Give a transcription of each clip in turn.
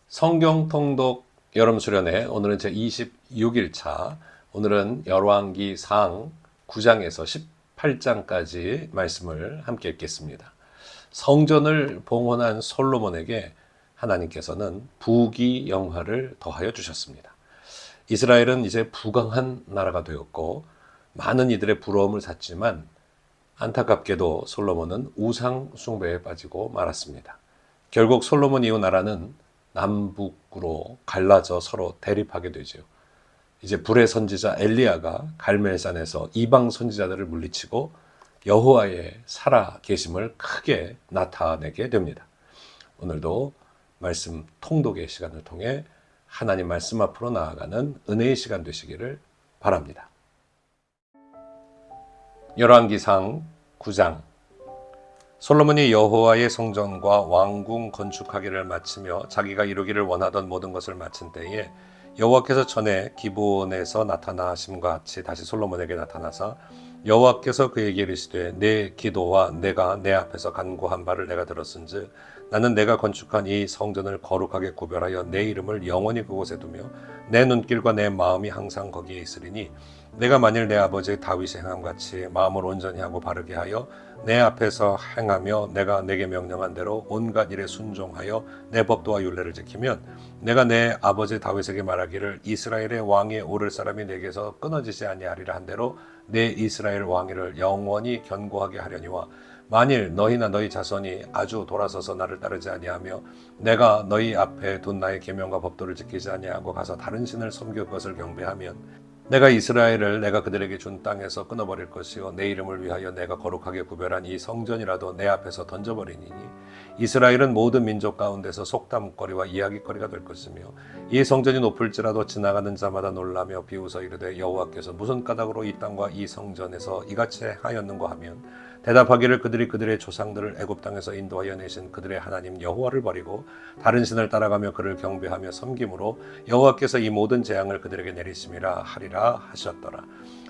성경 통독 여름 수련회 오늘은 제 26일차. 오늘은 열왕기상 9장에서 18장까지 말씀을 함께 읽겠습니다. 성전을 봉헌한 솔로몬에게 하나님께서는 부귀영화를 더하여 주셨습니다. 이스라엘은 이제 부강한 나라가 되었고 많은 이들의 부러움을 샀지만 안타깝게도 솔로몬은 우상 숭배에 빠지고 말았습니다. 결국 솔로몬 이후 나라는 남북으로 갈라져 서로 대립하게 되죠. 이제 불의 선지자 엘리야가 갈멜산에서 이방 선지자들을 물리치고 여호와의 살아 계심을 크게 나타내게 됩니다. 오늘도 말씀 통독의 시간을 통해 하나님 말씀 앞으로 나아가는 은혜의 시간 되시기를 바랍니다. 열왕기상 9장. 솔로몬이 여호와의 성전과 왕궁 건축하기를 마치며 자기가 이루기를 원하던 모든 것을 마친 때에 여호와께서 전에 기브온에서 나타나심과 같이 다시 솔로몬에게 나타나사 여호와께서 그에게 이르시되 내 기도와 내가 내 앞에서 간구한 바를 내가 들었은즉 나는 내가 건축한 이 성전을 거룩하게 구별하여 내 이름을 영원히 그곳에 두며 내 눈길과 내 마음이 항상 거기에 있으리니 내가 만일 내 아버지 다윗의 행함같이 마음을 온전히 하고 바르게 하여 내 앞에서 행하며 내가 내게 명령한 대로 온갖 일에 순종하여 내 법도와 율례를 지키면 내가 내 아버지 다윗에게 말하기를 이스라엘의 왕에 오를 사람이 내게서 끊어지지 아니하리라 한 대로 내 이스라엘 왕위를 영원히 견고하게 하려니와 만일 너희나 너희 자손이 아주 돌아서서 나를 따르지 아니하며 내가 너희 앞에 둔 나의 계명과 법도를 지키지 아니하고 가서 다른 신을 섬겨 그것을 경배하면 내가 이스라엘을 내가 그들에게 준 땅에서 끊어버릴 것이요 내 이름을 위하여 내가 거룩하게 구별한 이 성전이라도 내 앞에서 던져버리니니 이스라엘은 모든 민족 가운데서 속담거리와 이야기거리가 될 것이며 이 성전이 높을지라도 지나가는 자마다 놀라며 비웃어 이르되 여호와께서 무슨 까닭으로 이 땅과 이 성전에서 이같이 하였는가 하면 대답하기를 그들이 그들의 조상들을 애굽 땅에서 인도하여 내신 그들의 하나님 여호와를 버리고 다른 신을 따라가며 그를 경배하며 섬김으로 여호와께서 이 모든 재앙을 그들에게 내리심이라 하리라 하셨더라.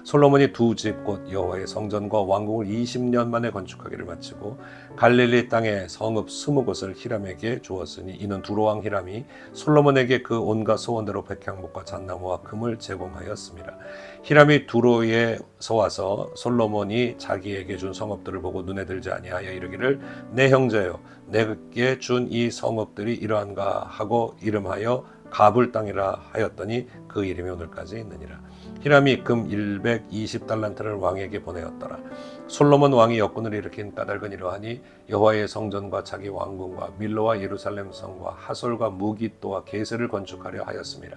솔로몬이 두 집 곧 여호와의 성전과 왕궁을 20년 만에 건축하기를 마치고 갈릴리 땅에 성읍 20곳을 히람에게 주었으니 이는 두로왕 히람이 솔로몬에게 그 온갖 소원대로 백향목과 잣나무와 금을 제공하였습니다. 히람이 두로에서 와서 솔로몬이 자기에게 준 성읍들을 보고 눈에 들지 아니하여 이르기를 내 형제여 내게 준 이 성읍들이 이러한가 하고 이름하여 가불 땅이라 하였더니 그 이름이 오늘까지 있느니라. 히람이 금 120달란트를 왕에게 보내었더라. 솔로몬 왕이 역군을 일으킨 까닭은 이러하니 여호와의 성전과 자기 왕궁과 밀로와 예루살렘 성과 하솔과 무깃도와 게셀을 건축하려 하였습니다.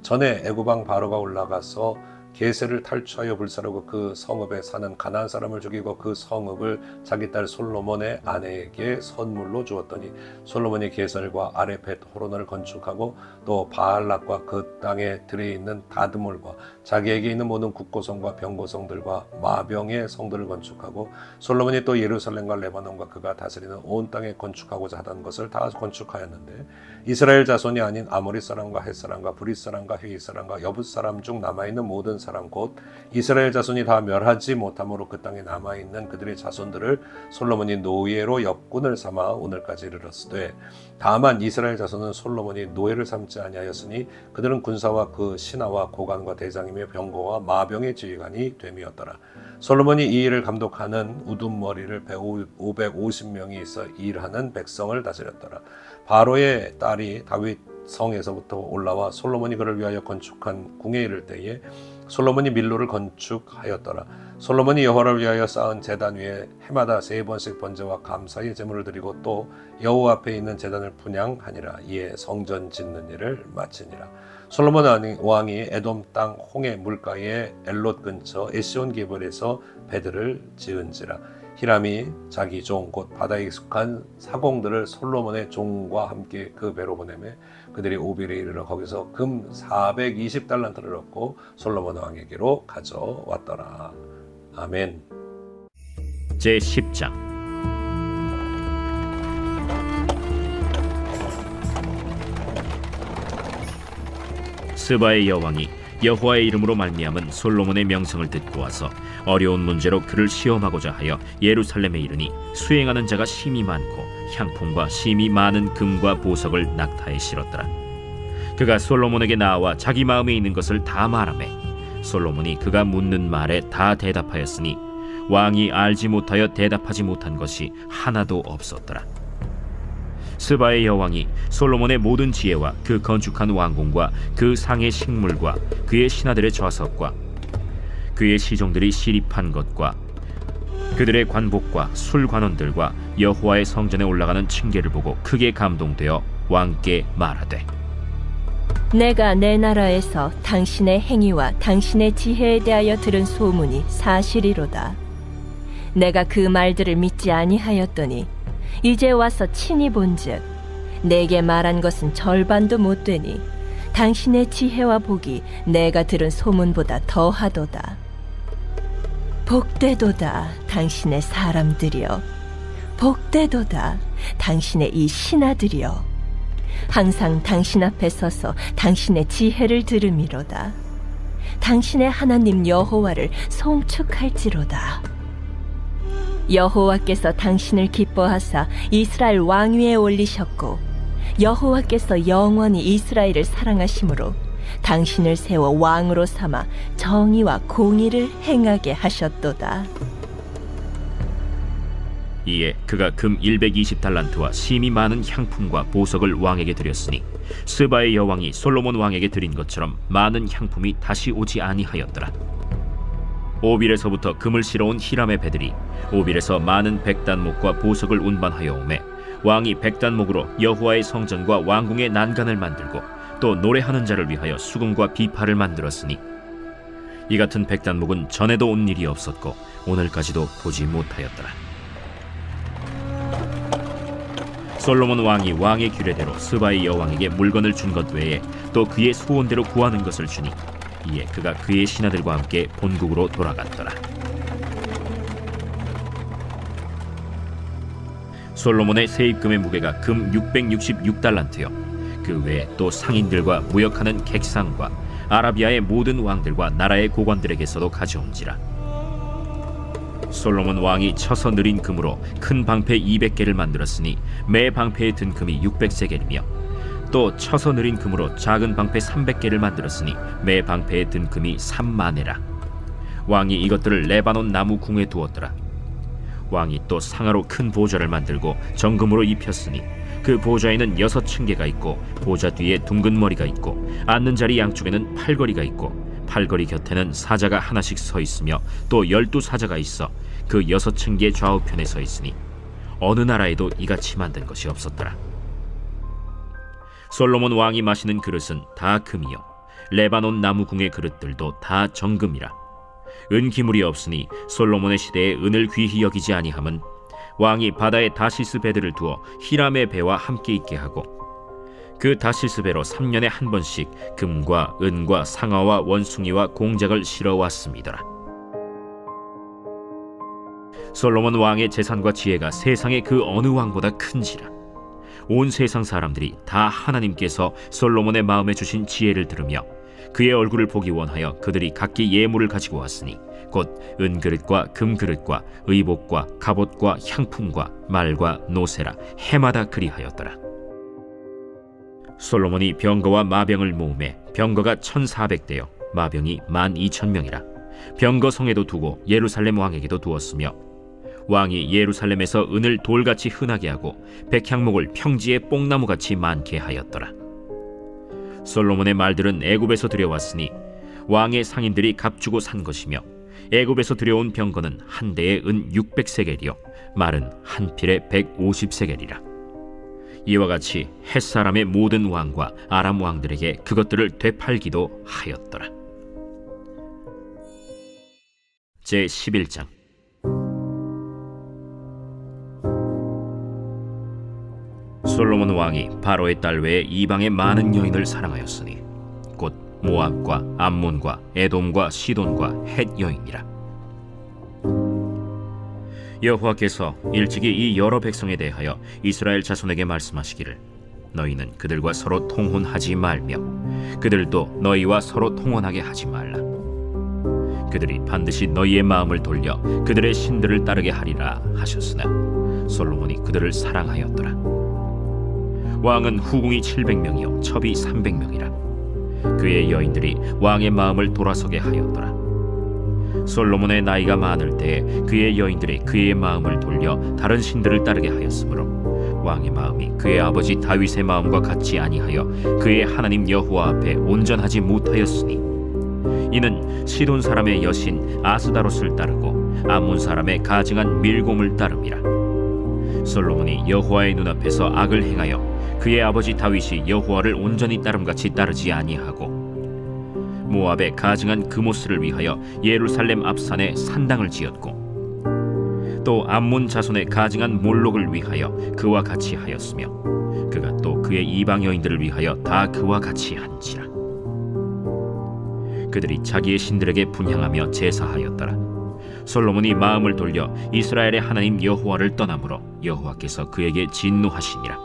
전에 애굽 왕 바로가 올라가서 게셀을 탈취하여 불사르고 그 성읍에 사는 가나안 사람을 죽이고 그 성읍을 자기 딸 솔로몬의 아내에게 선물로 주었더니 솔로몬이 게셀과 아레벳 호론을 건축하고 또 바알락과 그 땅에 들어있는 다드몰과 자기에게 있는 모든 국고성과 병고성들과 마병의 성들을 건축하고 솔로몬이 또 예루살렘과 레바논과 그가 다스리는 온 땅에 건축하고자 하던 것을 다 건축하였는데 이스라엘 자손이 아닌 아모리 사람과 헷 사람과 브릿 사람과 휘 사람과 여붓 사람 중 남아있는 모든 사람 곧 이스라엘 자손이 다 멸하지 못함으로 그 땅에 남아있는 그들의 자손들을 솔로몬이 노예로 역군을 삼아 오늘까지 이르렀으되 다만 이스라엘 자손은 솔로몬이 노예를 삼지 아니하였으니 그들은 군사와 그 신하와 고관과 대장이며 병거와 마병의 지휘관이 됨이었더라. 솔로몬이 이 일을 감독하는 우두머리를 550명이 있어 일하는 백성을 다스렸더라. 바로의 딸이 다윗 성에서부터 올라와 솔로몬이 그를 위하여 건축한 궁에 이를 때에 솔로몬이 밀로를 건축하였더라. 솔로몬이 여호와를 위하여 쌓은 제단 위에 해마다 3번씩 번제와 감사의 제물을 드리고 또 여호와 앞에 있는 제단을 분향하니라. 이에 성전 짓는 일을 마치니라. 솔로몬 왕이 에돔 땅 홍해 물가에 엘롯 근처 에시온 게벌에서 배들을 지은지라. 히람이 자기 종 곧 바다에 익숙한 사공들을 솔로몬의 종과 함께 그 배로 보내매 그들이 오빌에 이르러 거기서 금 420달란트를 얻고 솔로몬 왕에게로 가져왔더라. 아멘. 제10장. 스바의 여왕이 여호와의 이름으로 말미암은 솔로몬의 명성을 듣고 와서 어려운 문제로 그를 시험하고자 하여 예루살렘에 이르니 수행하는 자가 심히 많고 향품과 심이 많은 금과 보석을 낙타에 실었더라. 그가 솔로몬에게 나와 자기 마음에 있는 것을 다 말하매 솔로몬이 그가 묻는 말에 다 대답하였으니 왕이 알지 못하여 대답하지 못한 것이 하나도 없었더라. 스바의 여왕이 솔로몬의 모든 지혜와 그 건축한 왕궁과 그 상의 식물과 그의 신하들의 좌석과 그의 시종들이 시립한 것과 그들의 관복과 술관원들과 여호와의 성전에 올라가는 층계를 보고 크게 감동되어 왕께 말하되, 내가 내 나라에서 당신의 행위와 당신의 지혜에 대하여 들은 소문이 사실이로다. 내가 그 말들을 믿지 아니하였더니 이제 와서 친히 본즉 내게 말한 것은 절반도 못 되니 당신의 지혜와 복이 내가 들은 소문보다 더하도다. 복되도다 당신의 사람들이여, 복되도다 당신의 이 신하들이여, 항상 당신 앞에 서서 당신의 지혜를 들음이로다. 당신의 하나님 여호와를 송축할지로다. 여호와께서 당신을 기뻐하사 이스라엘 왕위에 올리셨고 여호와께서 영원히 이스라엘을 사랑하심으로 당신을 세워 왕으로 삼아 정의와 공의를 행하게 하셨도다. 이에 그가 금 120달란트와 심이 많은 향품과 보석을 왕에게 드렸으니 스바의 여왕이 솔로몬 왕에게 드린 것처럼 많은 향품이 다시 오지 아니하였더라. 오빌에서부터 금을 실어온 히람의 배들이 오빌에서 많은 백단목과 보석을 운반하여 오매 왕이 백단목으로 여호와의 성전과 왕궁의 난간을 만들고 또 노래하는 자를 위하여 수금과 비파를 만들었으니 이 같은 백단목은 전에도 온 일이 없었고 오늘까지도 보지 못하였더라. 솔로몬 왕이 왕의 규례대로 스바의 여왕에게 물건을 준 것 외에 또 그의 소원대로 구하는 것을 주니 이에 그가 그의 신하들과 함께 본국으로 돌아갔더라. 솔로몬의 세입금의 무게가 금 666달란트요 그 외에 또 상인들과 무역하는 객상과 아라비아의 모든 왕들과 나라의 고관들에게서도 가져온지라. 솔로몬 왕이 쳐서 느린 금으로 큰 방패 200개를 만들었으니 매 방패에 든 금이 600세겔이며 또 쳐서 느린 금으로 작은 방패 300개를 만들었으니 매 방패에 든 금이 3만에라. 왕이 이것들을 레바논 나무 궁에 두었더라. 왕이 또 상아로 큰 보좌를 만들고 정금으로 입혔으니 그 보좌에는 6층계가 있고 보좌 뒤에 둥근 머리가 있고 앉는 자리 양쪽에는 팔걸이가 있고 팔걸이 곁에는 사자가 하나씩 서 있으며 또 12사자가 있어 그 6층계 좌우편에 서 있으니 어느 나라에도 이같이 만든 것이 없었더라. 솔로몬 왕이 마시는 그릇은 다 금이요 레바논 나무 궁의 그릇들도 다 정금이라. 은기물이 없으니 솔로몬의 시대에 은을 귀히 여기지 아니함은 왕이 바다에 다시스 배들을 두어 히람의 배와 함께 있게 하고 그 다시스 배로 3년에 한 번씩 금과 은과 상아와 원숭이와 공작을 실어 왔습니다. 솔로몬 왕의 재산과 지혜가 세상의 그 어느 왕보다 큰지라. 온 세상 사람들이 다 하나님께서 솔로몬의 마음에 주신 지혜를 들으며 그의 얼굴을 보기 원하여 그들이 각기 예물을 가지고 왔으니 곧 은그릇과 금그릇과 의복과 갑옷과 향품과 말과 노새라 해마다 그리하였더라. 솔로몬이 병거와 마병을 모으매 병거가 1400대요 마병이 12,000명이라. 병거성에도 두고 예루살렘 왕에게도 두었으며 왕이 예루살렘에서 은을 돌같이 흔하게 하고 백향목을 평지에 뽕나무같이 많게 하였더라. 솔로몬의 말들은 애굽에서 들여왔으니 왕의 상인들이 값주고 산 것이며 애굽에서 들여온 병거는 한 대에 은 600세겔이요 말은 한 필에 150세겔이라. 이와 같이 헷사람의 모든 왕과 아람 왕들에게 그것들을 되팔기도 하였더라. 제11장. 솔로몬 왕이 바로의 딸 외에 이방의 많은 여인을 사랑하였으니 곧 모압과 암몬과 에돔과 시돈과 헷 여인이라. 여호와께서 일찍이 이 여러 백성에 대하여 이스라엘 자손에게 말씀하시기를 너희는 그들과 서로 통혼하지 말며 그들도 너희와 서로 통혼하게 하지 말라. 그들이 반드시 너희의 마음을 돌려 그들의 신들을 따르게 하리라 하셨으나 솔로몬이 그들을 사랑하였더라. 왕은 후궁이 700명이요 첩이 300명이라. 그의 여인들이 왕의 마음을 돌아서게 하였더라. 솔로몬의 나이가 많을 때에 그의 여인들이 그의 마음을 돌려 다른 신들을 따르게 하였으므로 왕의 마음이 그의 아버지 다윗의 마음과 같지 아니하여 그의 하나님 여호와 앞에 온전하지 못하였으니, 이는 시돈 사람의 여신 아스다롯을 따르고 암몬 사람의 가증한 밀곰을 따름이라. 솔로몬이 여호와의 눈앞에서 악을 행하여 그의 아버지 다윗이 여호와를 온전히 따름같이 따르지 아니하고, 모압의 가증한 그모스를 위하여 예루살렘 앞산에 산당을 지었고, 또 암몬 자손의 가증한 몰록을 위하여 그와 같이 하였으며, 그가 또 그의 이방 여인들을 위하여 다 그와 같이 한지라. 그들이 자기의 신들에게 분향하며 제사하였더라. 솔로몬이 마음을 돌려 이스라엘의 하나님 여호와를 떠나므로 여호와께서 그에게 진노하시니라.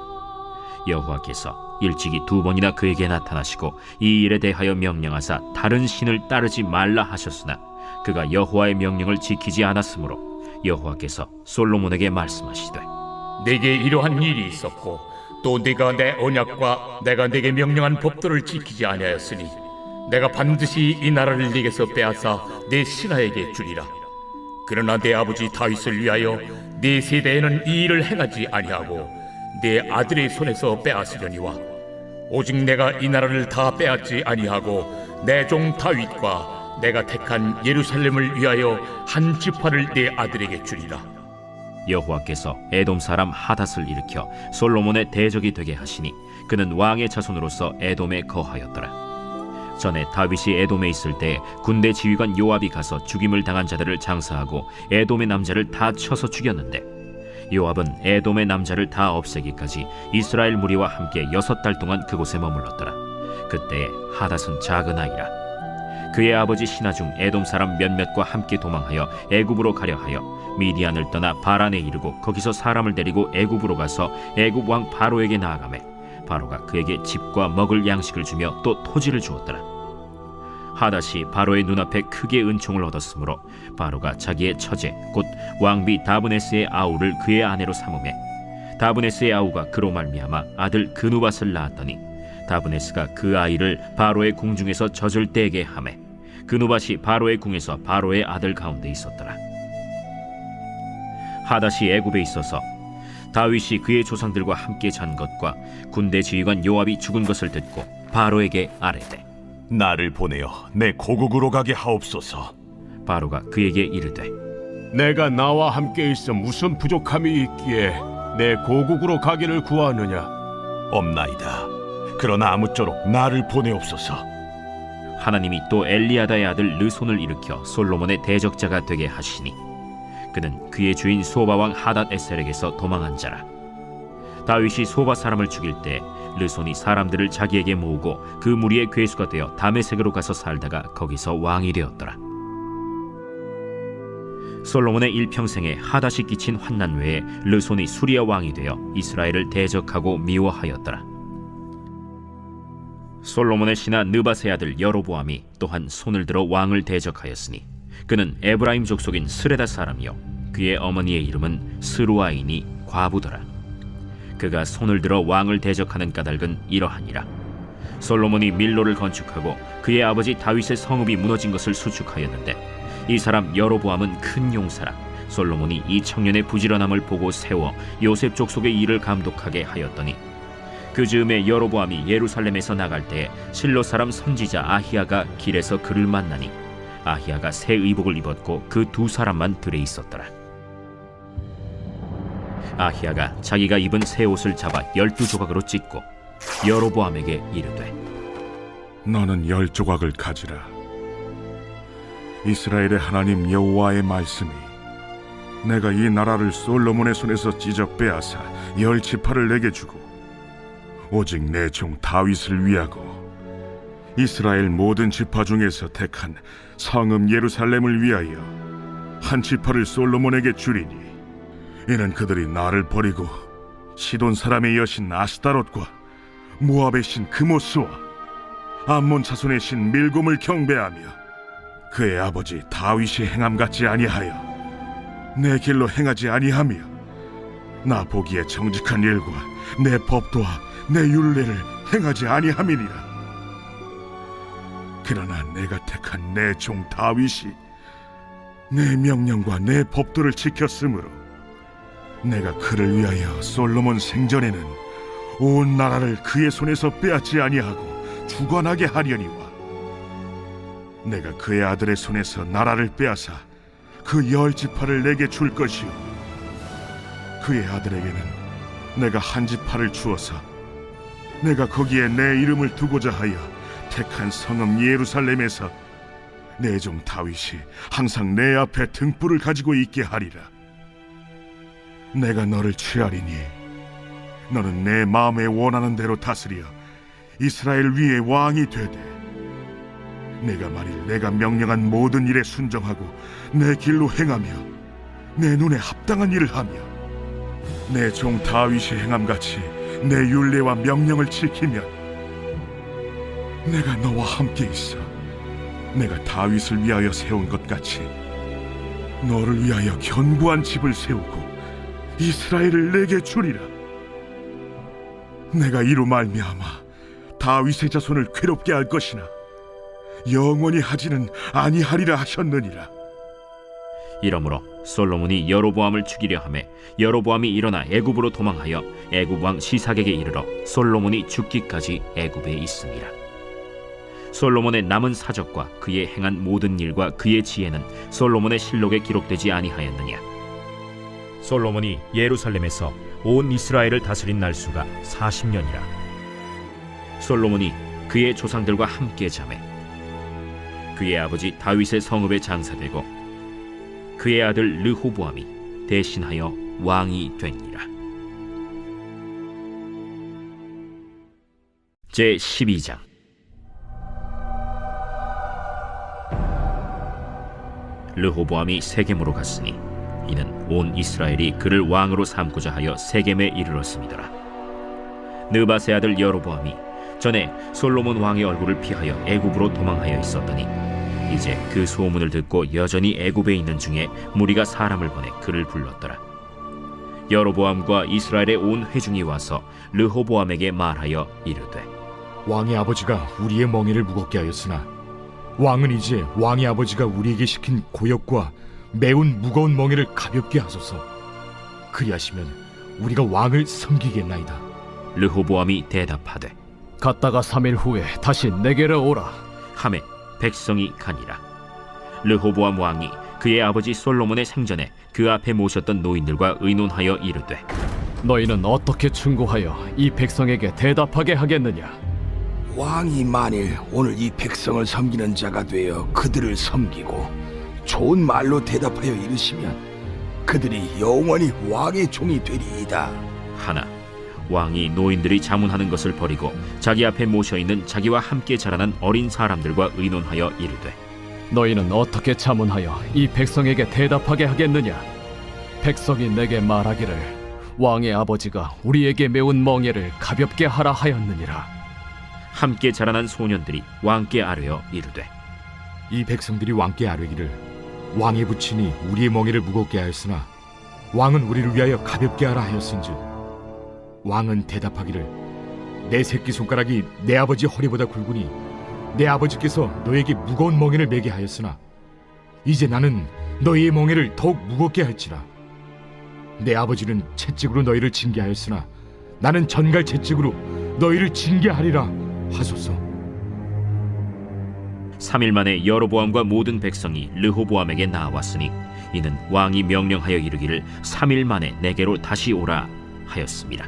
여호와께서 일찍이 2번이나 그에게 나타나시고 이 일에 대하여 명령하사 다른 신을 따르지 말라 하셨으나 그가 여호와의 명령을 지키지 않았으므로 여호와께서 솔로몬에게 말씀하시되, 내게 이러한 일이 있었고 또 네가 내 언약과 내가 네게 명령한 법도를 지키지 아니하였으니 내가 반드시 이 나라를 네게서 빼앗아 네 신하에게 주리라. 그러나 내 아버지 다윗을 위하여 네 세대에는 이 일을 행하지 아니하고 내 아들의 손에서 빼앗으려니와, 오직 내가 이 나라를 다 빼앗지 아니하고 내 종 다윗과 내가 택한 예루살렘을 위하여 한 지파를 내 아들에게 주리라. 여호와께서 에돔 사람 하닷을 일으켜 솔로몬의 대적이 되게 하시니 그는 왕의 자손으로서 에돔에 거하였더라. 전에 다윗이 에돔에 있을 때 군대 지휘관 요압이 가서 죽임을 당한 자들을 장사하고 에돔의 남자를 다 쳐서 죽였는데, 요압은 에돔의 남자를 다 없애기까지 이스라엘 무리와 함께 6달 동안 그곳에 머물렀더라. 그때에 하닷은 작은 아이라. 그의 아버지 신하 중 에돔 사람 몇몇과 함께 도망하여 애굽으로 가려 하여 미디안을 떠나 바란에 이르고 거기서 사람을 데리고 애굽으로 가서 애굽 왕 바로에게 나아가매 바로가 그에게 집과 먹을 양식을 주며 또 토지를 주었더라. 하닷이 바로의 눈앞에 크게 은총을 얻었으므로 바로가 자기의 처제 곧 왕비 다브네스의 아우를 그의 아내로 삼으매, 다브네스의 아우가 그로 말미암아 아들 그누밧을 낳았더니 다브네스가 그 아이를 바로의 궁중에서 젖을 떼게 하매 그누밧이 바로의 궁에서 바로의 아들 가운데 있었더라. 하닷이 애굽에 있어서 다윗이 그의 조상들과 함께 잔 것과 군대 지휘관 요압이 죽은 것을 듣고 바로에게 아뢰되, 나를 보내어 내 고국으로 가게 하옵소서. 바로가 그에게 이르되, 내가 나와 함께 있어 무슨 부족함이 있기에 내 고국으로 가기를 구하느냐? 없나이다. 그러나 아무쪼록 나를 보내옵소서. 하나님이 또 엘리야다의 아들 르손을 일으켜 솔로몬의 대적자가 되게 하시니 그는 그의 주인 소바 왕 하닷 에셀에게서 도망한 자라. 다윗이 소바 사람을 죽일 때 르손이 사람들을 자기에게 모으고 그 무리의 괴수가 되어 다메섹으로 가서 살다가 거기서 왕이 되었더라. 솔로몬의 일평생에 하닷이 끼친 환난 외에 르손이 수리아 왕이 되어 이스라엘을 대적하고 미워하였더라. 솔로몬의 신하 느밧의 아들 여로보암이 또한 손을 들어 왕을 대적하였으니 그는 에브라임 족속인 스레다 사람이요 그의 어머니의 이름은 스루아이니 과부더라. 그가 손을 들어 왕을 대적하는 까닭은 이러하니라. 솔로몬이 밀로를 건축하고 그의 아버지 다윗의 성읍이 무너진 것을 수축하였는데, 이 사람 여로보암은 큰 용사라. 솔로몬이 이 청년의 부지런함을 보고 세워 요셉 족속의 일을 감독하게 하였더니, 그 즈음에 여로보암이 예루살렘에서 나갈 때 실로 사람 선지자 아히야가 길에서 그를 만나니 아히야가 새 의복을 입었고 그 2사람만 들에 있었더라. 아히야가 자기가 입은 새 옷을 잡아 12조각으로 찢고 여로보암에게 이르되, 너는 10조각을 가지라. 이스라엘의 하나님 여호와의 말씀이 내가 이 나라를 솔로몬의 손에서 찢어 빼앗아 10지파를 내게 주고 오직 내 종 다윗을 위하고 이스라엘 모든 지파 중에서 택한 성읍 예루살렘을 위하여 한 지파를 솔로몬에게 주리니, 이는 그들이 나를 버리고 시돈 사람의 여신 아스다롯과 모압의 신 그모스와 암몬 자손의 신 밀곰을 경배하며 그의 아버지 다윗이 행함 같지 아니하여 내 길로 행하지 아니하며 나 보기에 정직한 일과 내 법도와 내 율례를 행하지 아니함이니라. 그러나 내가 택한 내 종 다윗이 내 명령과 내 법도를 지켰으므로 내가 그를 위하여 솔로몬 생전에는 온 나라를 그의 손에서 빼앗지 아니하고 주관하게 하려니와 내가 그의 아들의 손에서 나라를 빼앗아 그 열 지파를 내게 줄 것이요 그의 아들에게는 내가 한 지파를 주어서 내가 거기에 내 이름을 두고자 하여 택한 성읍 예루살렘에서 내 종 다윗이 항상 내 앞에 등불을 가지고 있게 하리라. 내가 너를 취하리니 너는 내 마음에 원하는 대로 다스려 이스라엘 위에 왕이 되되 내가 만일 내가 명령한 모든 일에 순종하고 내 길로 행하며 내 눈에 합당한 일을 하며 내 종 다윗이 행함같이 내 율례와 명령을 지키면 내가 너와 함께 있어 내가 다윗을 위하여 세운 것 같이 너를 위하여 견고한 집을 세우고 이스라엘을 내게 주리라. 내가 이로 말미암아 다윗의 자손을 괴롭게 할 것이나 영원히 하지는 아니하리라 하셨느니라. 이러므로 솔로몬이 여로보암을 죽이려 하매 여로보암이 일어나 애굽으로 도망하여 애굽 왕 시삭에게 이르러 솔로몬이 죽기까지 애굽에 있습니다. 솔로몬의 남은 사적과 그의 행한 모든 일과 그의 지혜는 솔로몬의 실록에 기록되지 아니하였느냐. 솔로몬이 예루살렘에서 온 이스라엘을 다스린 날수가 40년이라. 솔로몬이 그의 조상들과 함께 자매 그의 아버지 다윗의 성읍에 장사되고 그의 아들 르호보암이 대신하여 왕이 되니라. 제12장. 르호보암이 세겜으로 갔으니 이는 온 이스라엘이 그를 왕으로 삼고자 하여 세겜에 이르렀음이더라. 느밧의 아들 여로보암이 전에 솔로몬 왕의 얼굴을 피하여 애굽으로 도망하여 있었더니 이제 그 소문을 듣고 여전히 애굽에 있는 중에 무리가 사람을 보내 그를 불렀더라. 여로보암과 이스라엘의 온 회중이 와서 르호보암에게 말하여 이르되 왕의 아버지가 우리의 멍에를 무겁게 하였으나 왕은 이제 왕의 아버지가 우리에게 시킨 고역과 매운 무거운 멍에를 가볍게 하소서. 그리하시면 우리가 왕을 섬기겠나이다. 르호보암이 대답하되 갔다가 3일 후에 다시 내게로 오라. 하매 백성이 가니라. 르호보암 왕이 그의 아버지 솔로몬의 생전에 그 앞에 모셨던 노인들과 의논하여 이르되 너희는 어떻게 충고하여 이 백성에게 대답하게 하겠느냐? 왕이 만일 오늘 이 백성을 섬기는 자가 되어 그들을 섬기고 좋은 말로 대답하여 이르시면 그들이 영원히 왕의 종이 되리이다. 하나 왕이 노인들이 자문하는 것을 버리고 자기 앞에 모셔있는 자기와 함께 자라난 어린 사람들과 의논하여 이르되 너희는 어떻게 자문하여 이 백성에게 대답하게 하겠느냐? 백성이 내게 말하기를 왕의 아버지가 우리에게 매운 멍에를 가볍게 하라 하였느니라. 함께 자라난 소년들이 왕께 아뢰어 이르되 이 백성들이 왕께 아뢰기를 왕의 부친이 우리의 멍에를 무겁게 하였으나 왕은 우리를 위하여 가볍게 하라 하였은즉 왕은 대답하기를 내 새끼 손가락이 내 아버지 허리보다 굵으니 내 아버지께서 너에게 무거운 멍에를 매게 하였으나 이제 나는 너희의 멍에를 더욱 무겁게 할지라. 내 아버지는 채찍으로 너희를 징계하였으나 나는 전갈 채찍으로 너희를 징계하리라 하소서. 3일 만에 여로보암과 모든 백성이 르호보암에게 나왔으니 이는 왕이 명령하여 이르기를 3일 만에 내게로 다시 오라 하였습니다.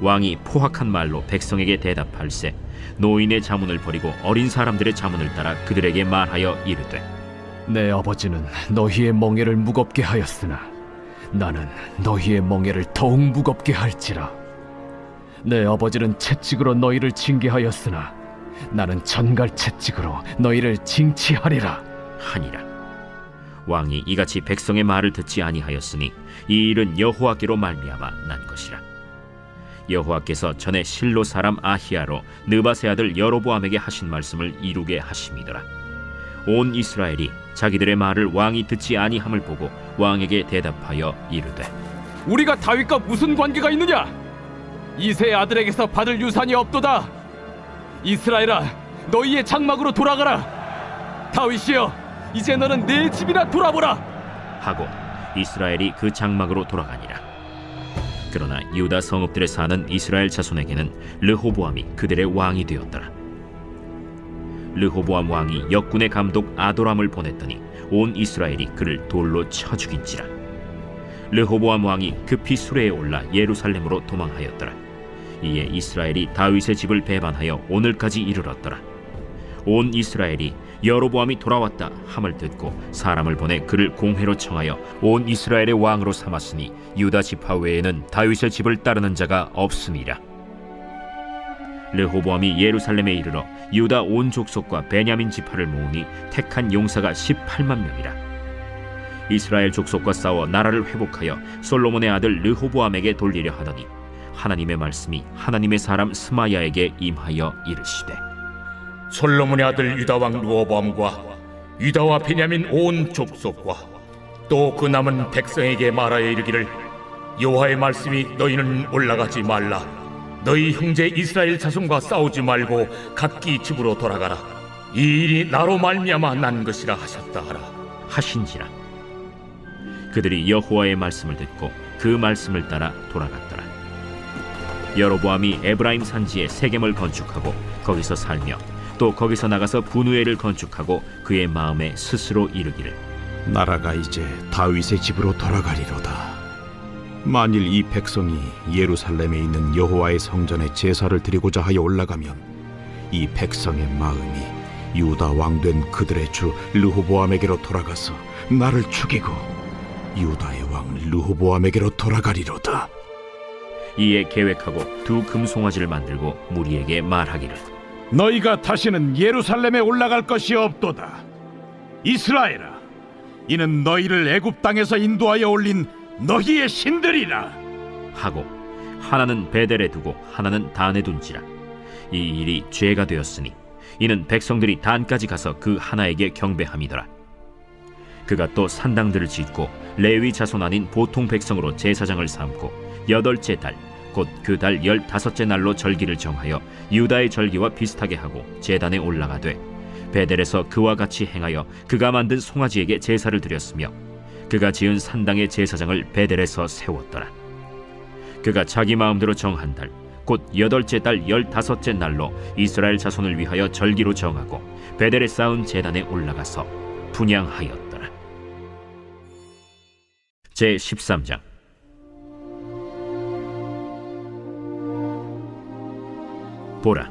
왕이 포악한 말로 백성에게 대답할세 노인의 자문을 버리고 어린 사람들의 자문을 따라 그들에게 말하여 이르되 내 아버지는 너희의 멍에를 무겁게 하였으나 나는 너희의 멍에를 더욱 무겁게 할지라. 내 아버지는 채찍으로 너희를 징계하였으나 나는 전갈 채찍으로 너희를 징치하리라 하니라. 왕이 이같이 백성의 말을 듣지 아니하였으니 이 일은 여호와께로 말미암아 난 것이라. 여호와께서 전에 실로 사람 아히야로 느밧의 아들 여로보암에게 하신 말씀을 이루게 하심이더라. 온 이스라엘이 자기들의 말을 왕이 듣지 아니함을 보고 왕에게 대답하여 이르되 우리가 다윗과 무슨 관계가 있느냐? 이새의 아들에게서 받을 유산이 없도다. 이스라엘아, 너희의 장막으로 돌아가라. 다윗이여, 이제 너는 내 집이나 돌아보라. 하고 이스라엘이 그 장막으로 돌아가니라. 그러나 유다 성읍들에 사는 이스라엘 자손에게는 르호보암이 그들의 왕이 되었더라. 르호보암 왕이 역군의 감독 아도람을 보냈더니 온 이스라엘이 그를 돌로 쳐 죽인지라. 르호보암 왕이 급히 수레에 올라 예루살렘으로 도망하였더라. 이에 이스라엘이 다윗의 집을 배반하여 오늘까지 이르렀더라. 온 이스라엘이 여로보암이 돌아왔다 함을 듣고 사람을 보내 그를 공회로 청하여 온 이스라엘의 왕으로 삼았으니 유다 지파 외에는 다윗의 집을 따르는 자가 없음이라. 르호보암이 예루살렘에 이르러 유다 온 족속과 베냐민 지파를 모으니 택한 용사가 18만 명이라. 이스라엘 족속과 싸워 나라를 회복하여 솔로몬의 아들 르호보암에게 돌리려 하더니 하나님의 말씀이 하나님의 사람 스마야에게 임하여 이르시되, 솔로몬의 아들 유다 왕 르호보암과 유다와 베냐민 온 족속과 또 그 남은 백성에게 말하여 이르기를, 여호와의 말씀이 너희는 올라가지 말라. 너희 형제 이스라엘 자손과 싸우지 말고 각기 집으로 돌아가라. 이 일이 나로 말미암아 난 것이라 하셨다 하라 하신지라. 그들이 여호와의 말씀을 듣고 그 말씀을 따라 돌아갔더라. 여로보암이 에브라임 산지에 세겜을 건축하고 거기서 살며 또 거기서 나가서 분우엘을 건축하고 그의 마음에 스스로 이르기를, 나라가 이제 다윗의 집으로 돌아가리로다. 만일 이 백성이 예루살렘에 있는 여호와의 성전에 제사를 드리고자 하여 올라가면 이 백성의 마음이 유다 왕된 그들의 주 르호보암에게로 돌아가서 나를 죽이고 유다의 왕 르호보암에게로 돌아가리로다. 이에 계획하고 두 금송아지를 만들고 무리에게 말하기를, 너희가 다시는 예루살렘에 올라갈 것이 없도다. 이스라엘아, 이는 너희를 애굽 땅에서 인도하여 올린 너희의 신들이라. 하고 하나는 베델에 두고 하나는 단에 둔지라. 이 일이 죄가 되었으니 이는 백성들이 단까지 가서 그 하나에게 경배함이더라. 그가 또 산당들을 짓고 레위 자손 아닌 보통 백성으로 제사장을 삼고 8째 달 곧 그 달 15째 날로 절기를 정하여 유다의 절기와 비슷하게 하고 제단에 올라가되 베델에서 그와 같이 행하여 그가 만든 송아지에게 제사를 드렸으며 그가 지은 산당의 제사장을 베델에서 세웠더라. 그가 자기 마음대로 정한 달 곧 8째 달 15째 날로 이스라엘 자손을 위하여 절기로 정하고 베델에 쌓은 제단에 올라가서 분향하였더라. 제13장. 보라,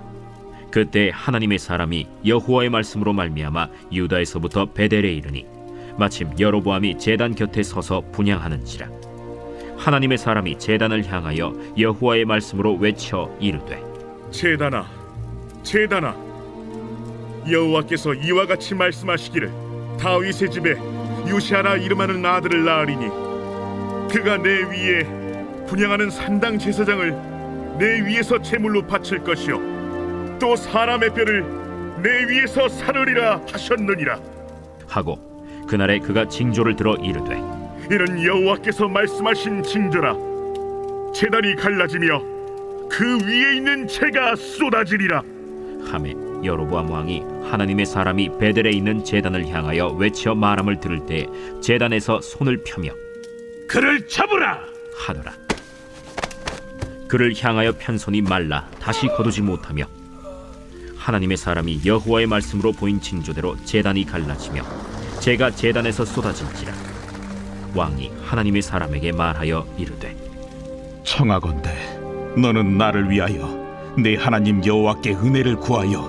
그때 하나님의 사람이 여호와의 말씀으로 말미암아 유다에서부터 베델에 이르니 마침 여로보암이 제단 곁에 서서 분향하는지라. 하나님의 사람이 제단을 향하여 여호와의 말씀으로 외쳐 이르되, 제단아, 제단아, 여호와께서 이와 같이 말씀하시기를, 다윗의 집에 요시아라 이름하는 아들을 낳으리니 그가 내 위에 분향하는 산당 제사장을 내 위에서 제물로 바칠 것이요 또 사람의 뼈를 내 위에서 사르리라 하셨느니라. 하고 그날에 그가 징조를 들어 이르되, 이는 여호와께서 말씀하신 징조라. 제단이 갈라지며 그 위에 있는 재가 쏟아지리라. 하매 여로보암 왕이 하나님의 사람이 베델에 있는 제단을 향하여 외쳐 말함을 들을 때 제단에서 손을 펴며 그를 잡으라 하더라. 그를 향하여 편 손이 말라 다시 거두지 못하며 하나님의 사람이 여호와의 말씀으로 보인 징조대로 제단이 갈라지며 재가 제단에서 쏟아질지라. 왕이 하나님의 사람에게 말하여 이르되, 청하건대 너는 나를 위하여 내 하나님 여호와께 은혜를 구하여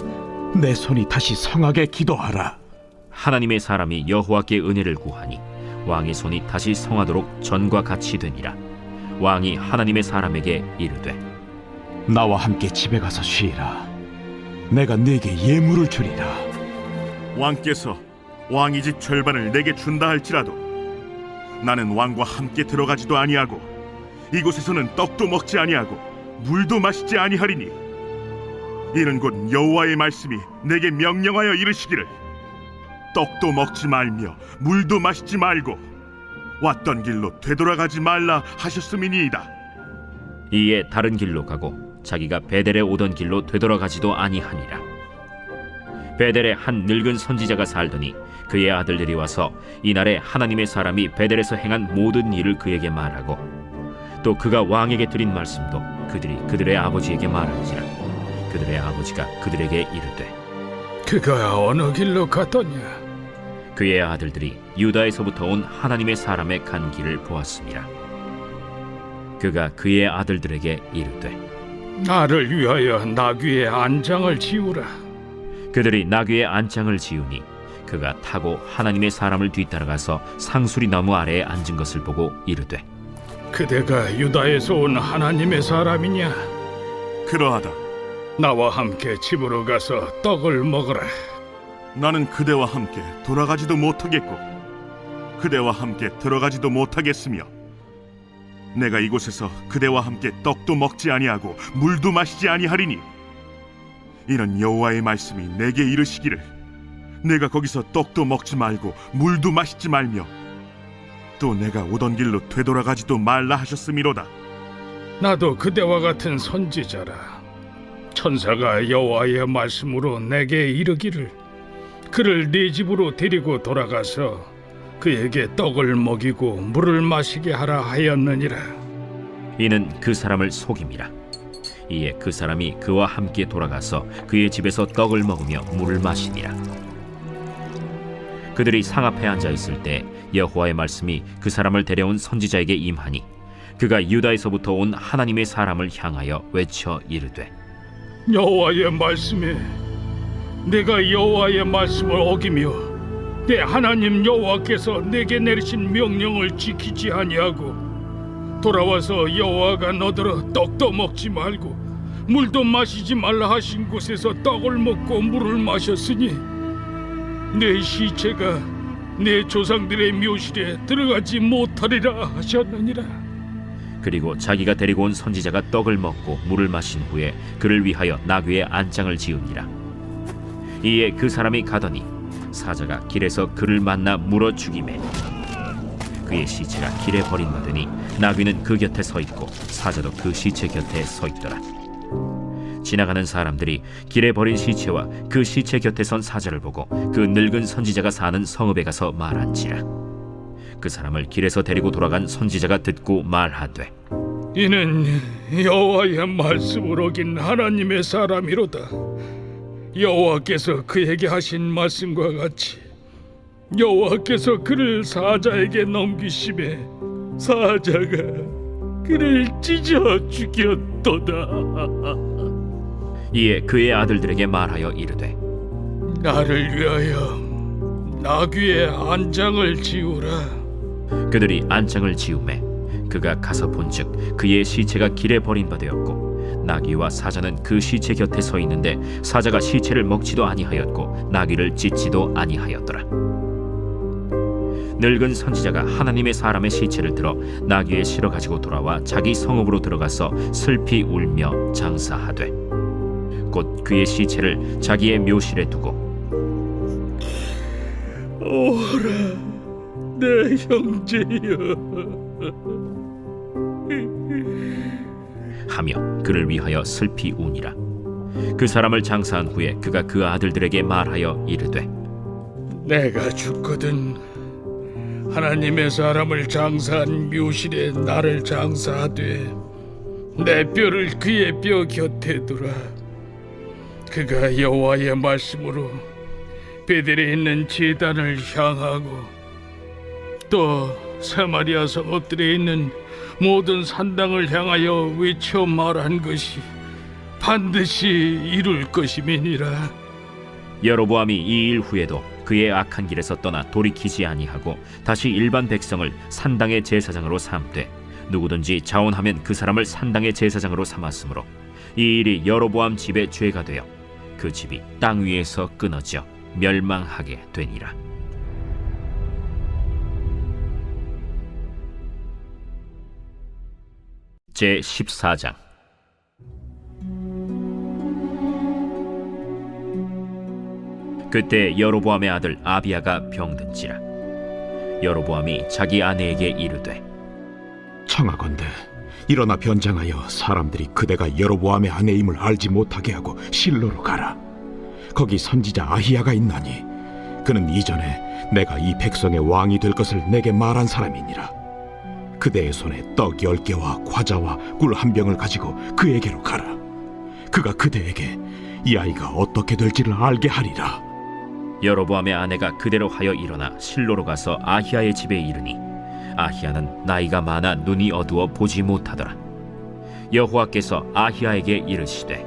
내 손이 다시 성하게 기도하라. 하나님의 사람이 여호와께 은혜를 구하니 왕의 손이 다시 성하도록 전과 같이 되니라. 왕이 하나님의 사람에게 이르되, 나와 함께 집에 가서 쉬라. 내가 네게 예물을 주리라. 왕께서 왕의 집 절반을 내게 준다 할지라도 나는 왕과 함께 들어가지도 아니하고 이곳에서는 떡도 먹지 아니하고 물도 마시지 아니하리니 이는 곧 여호와의 말씀이 내게 명령하여 이르시기를, 떡도 먹지 말며 물도 마시지 말고 왔던 길로 되돌아가지 말라 하셨음이니이다. 이에 다른 길로 가고 자기가 베델에 오던 길로 되돌아가지도 아니하니라. 베델에 한 늙은 선지자가 살더니 그의 아들들이 와서 이날에 하나님의 사람이 베델에서 행한 모든 일을 그에게 말하고 또 그가 왕에게 드린 말씀도 그들이 그들의 아버지에게 말한지라. 그들의 아버지가 그들에게 이르되 그가 어느 길로 갔더냐? 그의 아들들이 유다에서부터 온 하나님의 사람의 간 길을 보았습니다. 그가 그의 아들들에게 이르되 나를 위하여 나귀의 안장을 지우라. 그들이 나귀의 안장을 지우니 그가 타고 하나님의 사람을 뒤따라가서 상수리 나무 아래에 앉은 것을 보고 이르되 그대가 유다에서 온 하나님의 사람이냐? 그러하다. 나와 함께 집으로 가서 떡을 먹으라. 나는 그대와 함께 돌아가지도 못하겠고 그대와 함께 들어가지도 못하겠으며 내가 이곳에서 그대와 함께 떡도 먹지 아니하고 물도 마시지 아니하리니 이는 여호와의 말씀이 내게 이르시기를 내가 거기서 떡도 먹지 말고 물도 마시지 말며 또 내가 오던 길로 되돌아가지도 말라 하셨음이로다. 나도 그대와 같은 선지자라. 천사가 여호와의 말씀으로 내게 이르기를 그를 네 집으로 데리고 돌아가서 그에게 떡을 먹이고 물을 마시게 하라 하였느니라. 이는 그 사람을 속임이라. 이에 그 사람이 그와 함께 돌아가서 그의 집에서 떡을 먹으며 물을 마시니라. 그들이 상 앞에 앉아 있을 때 여호와의 말씀이 그 사람을 데려온 선지자에게 임하니 그가 유다에서부터 온 하나님의 사람을 향하여 외쳐 이르되 여호와의 말씀에 내가 여호와의 말씀을 어기며 내 하나님 여호와께서 내게 내리신 명령을 지키지 아니하고 돌아와서 여호와가 너더러 떡도 먹지 말고 물도 마시지 말라 하신 곳에서 떡을 먹고 물을 마셨으니 내 시체가 내 조상들의 묘실에 들어가지 못하리라 하셨느니라. 그리고 자기가 데리고 온 선지자가 떡을 먹고 물을 마신 후에 그를 위하여 나귀의 안장을 지으니라. 이에 그 사람이 가더니 사자가 길에서 그를 만나 물어 죽이매 그의 시체가 길에 버림받으니 나귀는 그 곁에 서 있고 사자도 그 시체 곁에 서 있더라. 지나가는 사람들이 길에 버린 시체와 그 시체 곁에 선 사자를 보고 그 늙은 선지자가 사는 성읍에 가서 말한지라. 그 사람을 길에서 데리고 돌아간 선지자가 듣고 말하되 이는 여호와의 말씀을 어긴 하나님의 사람이로다. 여호와께서 그에게 하신 말씀과 같이 여호와께서 그를 사자에게 넘기심에 사자가 그를 찢어 죽였도다. 이에 그의 아들들에게 말하여 이르되 나를 위하여 나귀의 안장을 지우라. 그들이 안장을 지우매 그가 가서 본즉 그의 시체가 길에 버림받았고 나귀와 사자는 그 시체 곁에 서 있는데 사자가 시체를 먹지도 아니하였고 나귀를 찢지도 아니하였더라. 늙은 선지자가 하나님의 사람의 시체를 들어 나귀에 실어 가지고 돌아와 자기 성읍으로 들어가서 슬피 울며 장사하되 곧 그의 시체를 자기의 묘실에 두고 오라 내 형제여 하며 그를 위하여 슬피 우니라. 그 사람을 장사한 후에 그가 그 아들들에게 말하여 이르되 내가 죽거든 하나님의 사람을 장사한 묘실에 나를 장사하되 내 뼈를 그의 뼈 곁에 두라. 그가 여호와의 말씀으로 베델에 있는 제단을 향하고 또 사마리아 성읍들에 있는 모든 산당을 향하여 외쳐 말한 것이 반드시 이룰 것임이니라. 여로보암이 이 일 후에도 그의 악한 길에서 떠나 돌이키지 아니하고 다시 일반 백성을 산당의 제사장으로 삼되 누구든지 자원하면 그 사람을 산당의 제사장으로 삼았으므로 이 일이 여로보암 집의 죄가 되어 그 집이 땅 위에서 끊어져 멸망하게 되니라. 제 14장. 그때 여로보암의 아들 아비야가 병든지라. 여로보암이 자기 아내에게 이르되 청하건대 일어나 변장하여 사람들이 그대가 여로보암의 아내임을 알지 못하게 하고 실로로 가라. 거기 선지자 아히야가 있나니 그는 이전에 내가 이 백성의 왕이 될 것을 내게 말한 사람이니라. 그대의 손에 떡 10개와 과자와 꿀 1병을 가지고 그에게로 가라. 그가 그대에게 이 아이가 어떻게 될지를 알게 하리라. 여로보암의 아내가 그대로 하여 일어나 실로로 가서 아히야의 집에 이르니 아히야는 나이가 많아 눈이 어두워 보지 못하더라. 여호와께서 아히야에게 이르시되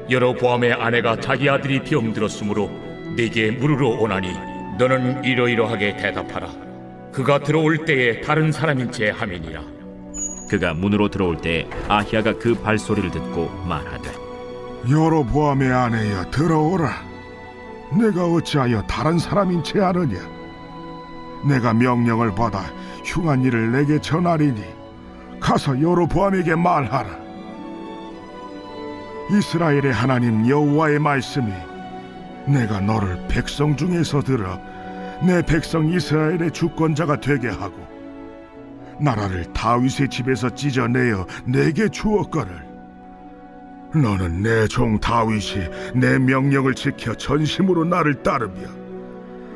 여로보암의 아내가 자기 아들이 병들었으므로 네게 물으러 오나니 너는 이러이러하게 대답하라. 그가 들어올 때에 다른 사람인 체 함이니라. 그가 문으로 들어올 때에 아히야가 그 발소리를 듣고 말하되 여로보암의 아내여 들어오라. 내가 어찌하여 다른 사람인 채 하느냐. 내가 명령을 받아 흉한 일을 내게 전하리니 가서 여로보암에게 말하라. 이스라엘의 하나님 여호와의 말씀이 내가 너를 백성 중에서 들어 내 백성 이스라엘의 주권자가 되게 하고 나라를 다윗의 집에서 찢어내어 내게 주었거늘. 너는 내 종 다윗이 내 명령을 지켜 전심으로 나를 따르며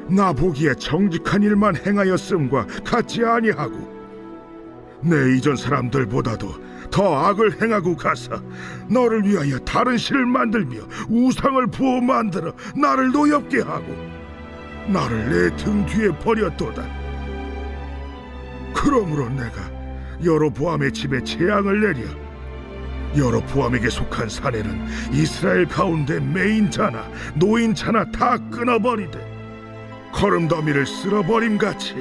나 보기에 정직한 일만 행하였음과 같지 아니하고 내 이전 사람들보다도 더 악을 행하고 가서 너를 위하여 다른 신을 만들며 우상을 부어 만들어 나를 노엽게 하고 나를 내 등 뒤에 버렸도다. 그러므로 내가 여로보암의 집에 재앙을 내려 여로보암에게 속한 사내는 이스라엘 가운데 매인자나 노인자나 다 끊어버리되 거름더미를 쓸어버림같이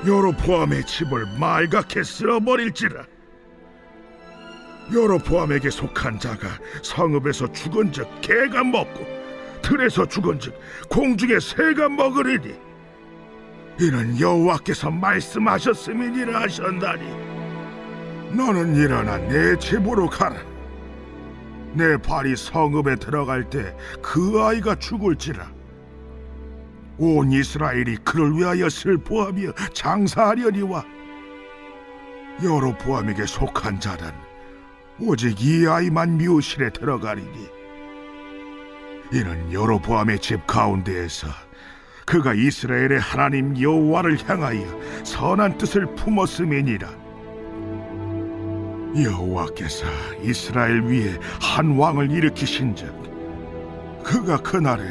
여로보암의 집을 말갛게 쓸어버릴지라. 여로보암에게 속한 자가 성읍에서 죽은즉 개가 먹고 들에서 죽은즉 공중의 새가 먹으리니 이는 여호와께서 말씀하셨음이니라 하셨나니 너는 일어나 내 집으로 가라. 내 발이 성읍에 들어갈 때 그 아이가 죽을지라. 온 이스라엘이 그를 위하여 슬퍼하며 장사하려니와 여로보암에게 속한 자는 오직 이 아이만 묘실에 들어가리니 이는 여로보암의 집 가운데에서 그가 이스라엘의 하나님 여호와를 향하여 선한 뜻을 품었음이니라. 여호와께서 이스라엘 위에 한 왕을 일으키신즉 그가 그날에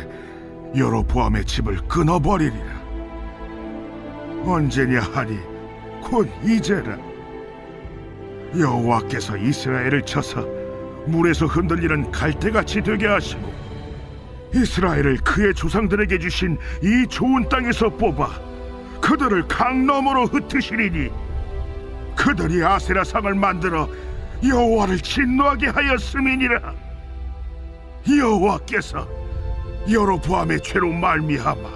여로보암의 집을 끊어버리리라. 언제냐 하니 곧 이제라. 여호와께서 이스라엘을 쳐서 물에서 흔들리는 갈대같이 되게 하시고 이스라엘을 그의 조상들에게 주신 이 좋은 땅에서 뽑아 그들을 강 너머로 흩으시리니 그들이 아세라상을 만들어 여호와를 진노하게 하였음이니라. 여호와께서 여로보암의 죄로 말미암아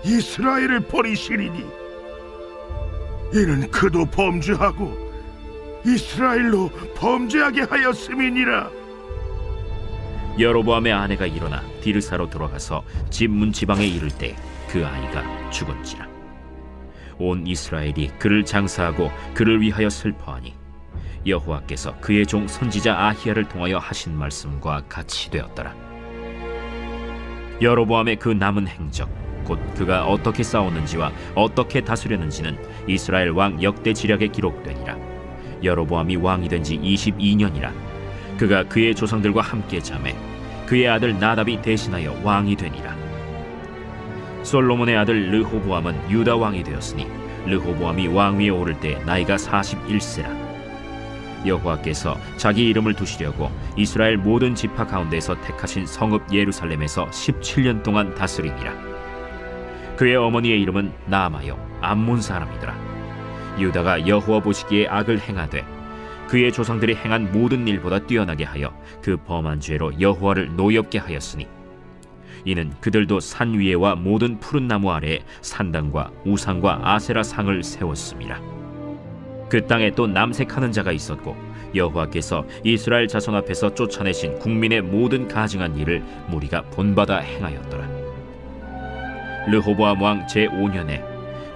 이스라엘을 버리시리니 이는 그도 범죄하고 이스라엘로 범죄하게 하였음이니라. 여로보암의 아내가 일어나 디르사로 들어가서 집 문 지방에 이를 때 그 아이가 죽은지라. 온 이스라엘이 그를 장사하고 그를 위하여 슬퍼하니 여호와께서 그의 종 선지자 아히야를 통하여 하신 말씀과 같이 되었더라. 여로보암의 그 남은 행적 곧 그가 어떻게 싸웠는지와 어떻게 다스렸는지는 이스라엘 왕 역대 지략에 기록되니라. 여로보암이 왕이 된 지 22년이라. 그가 그의 조상들과 함께 자매 그의 아들 나답이 대신하여 왕이 되니라. 솔로몬의 아들 르호보암은 유다 왕이 되었으니 르호보암이 왕 위에 오를 때 나이가 41세라. 여호와께서 자기 이름을 두시려고 이스라엘 모든 지파 가운데서 택하신 성읍 예루살렘에서 17년 동안 다스리니라. 그의 어머니의 이름은 나아마요 암몬 사람이더라. 유다가 여호와 보시기에 악을 행하되 그의 조상들이 행한 모든 일보다 뛰어나게 하여 그 범한 죄로 여호와를 노엽게 하였으니 이는 그들도 산 위에와 모든 푸른 나무 아래에 산당과 우상과 아세라 상을 세웠습니다. 그 땅에 또 남색하는 자가 있었고 여호와께서 이스라엘 자손 앞에서 쫓아내신 국민의 모든 가증한 일을 무리가 본받아 행하였더라. 르호보암 왕 제5년에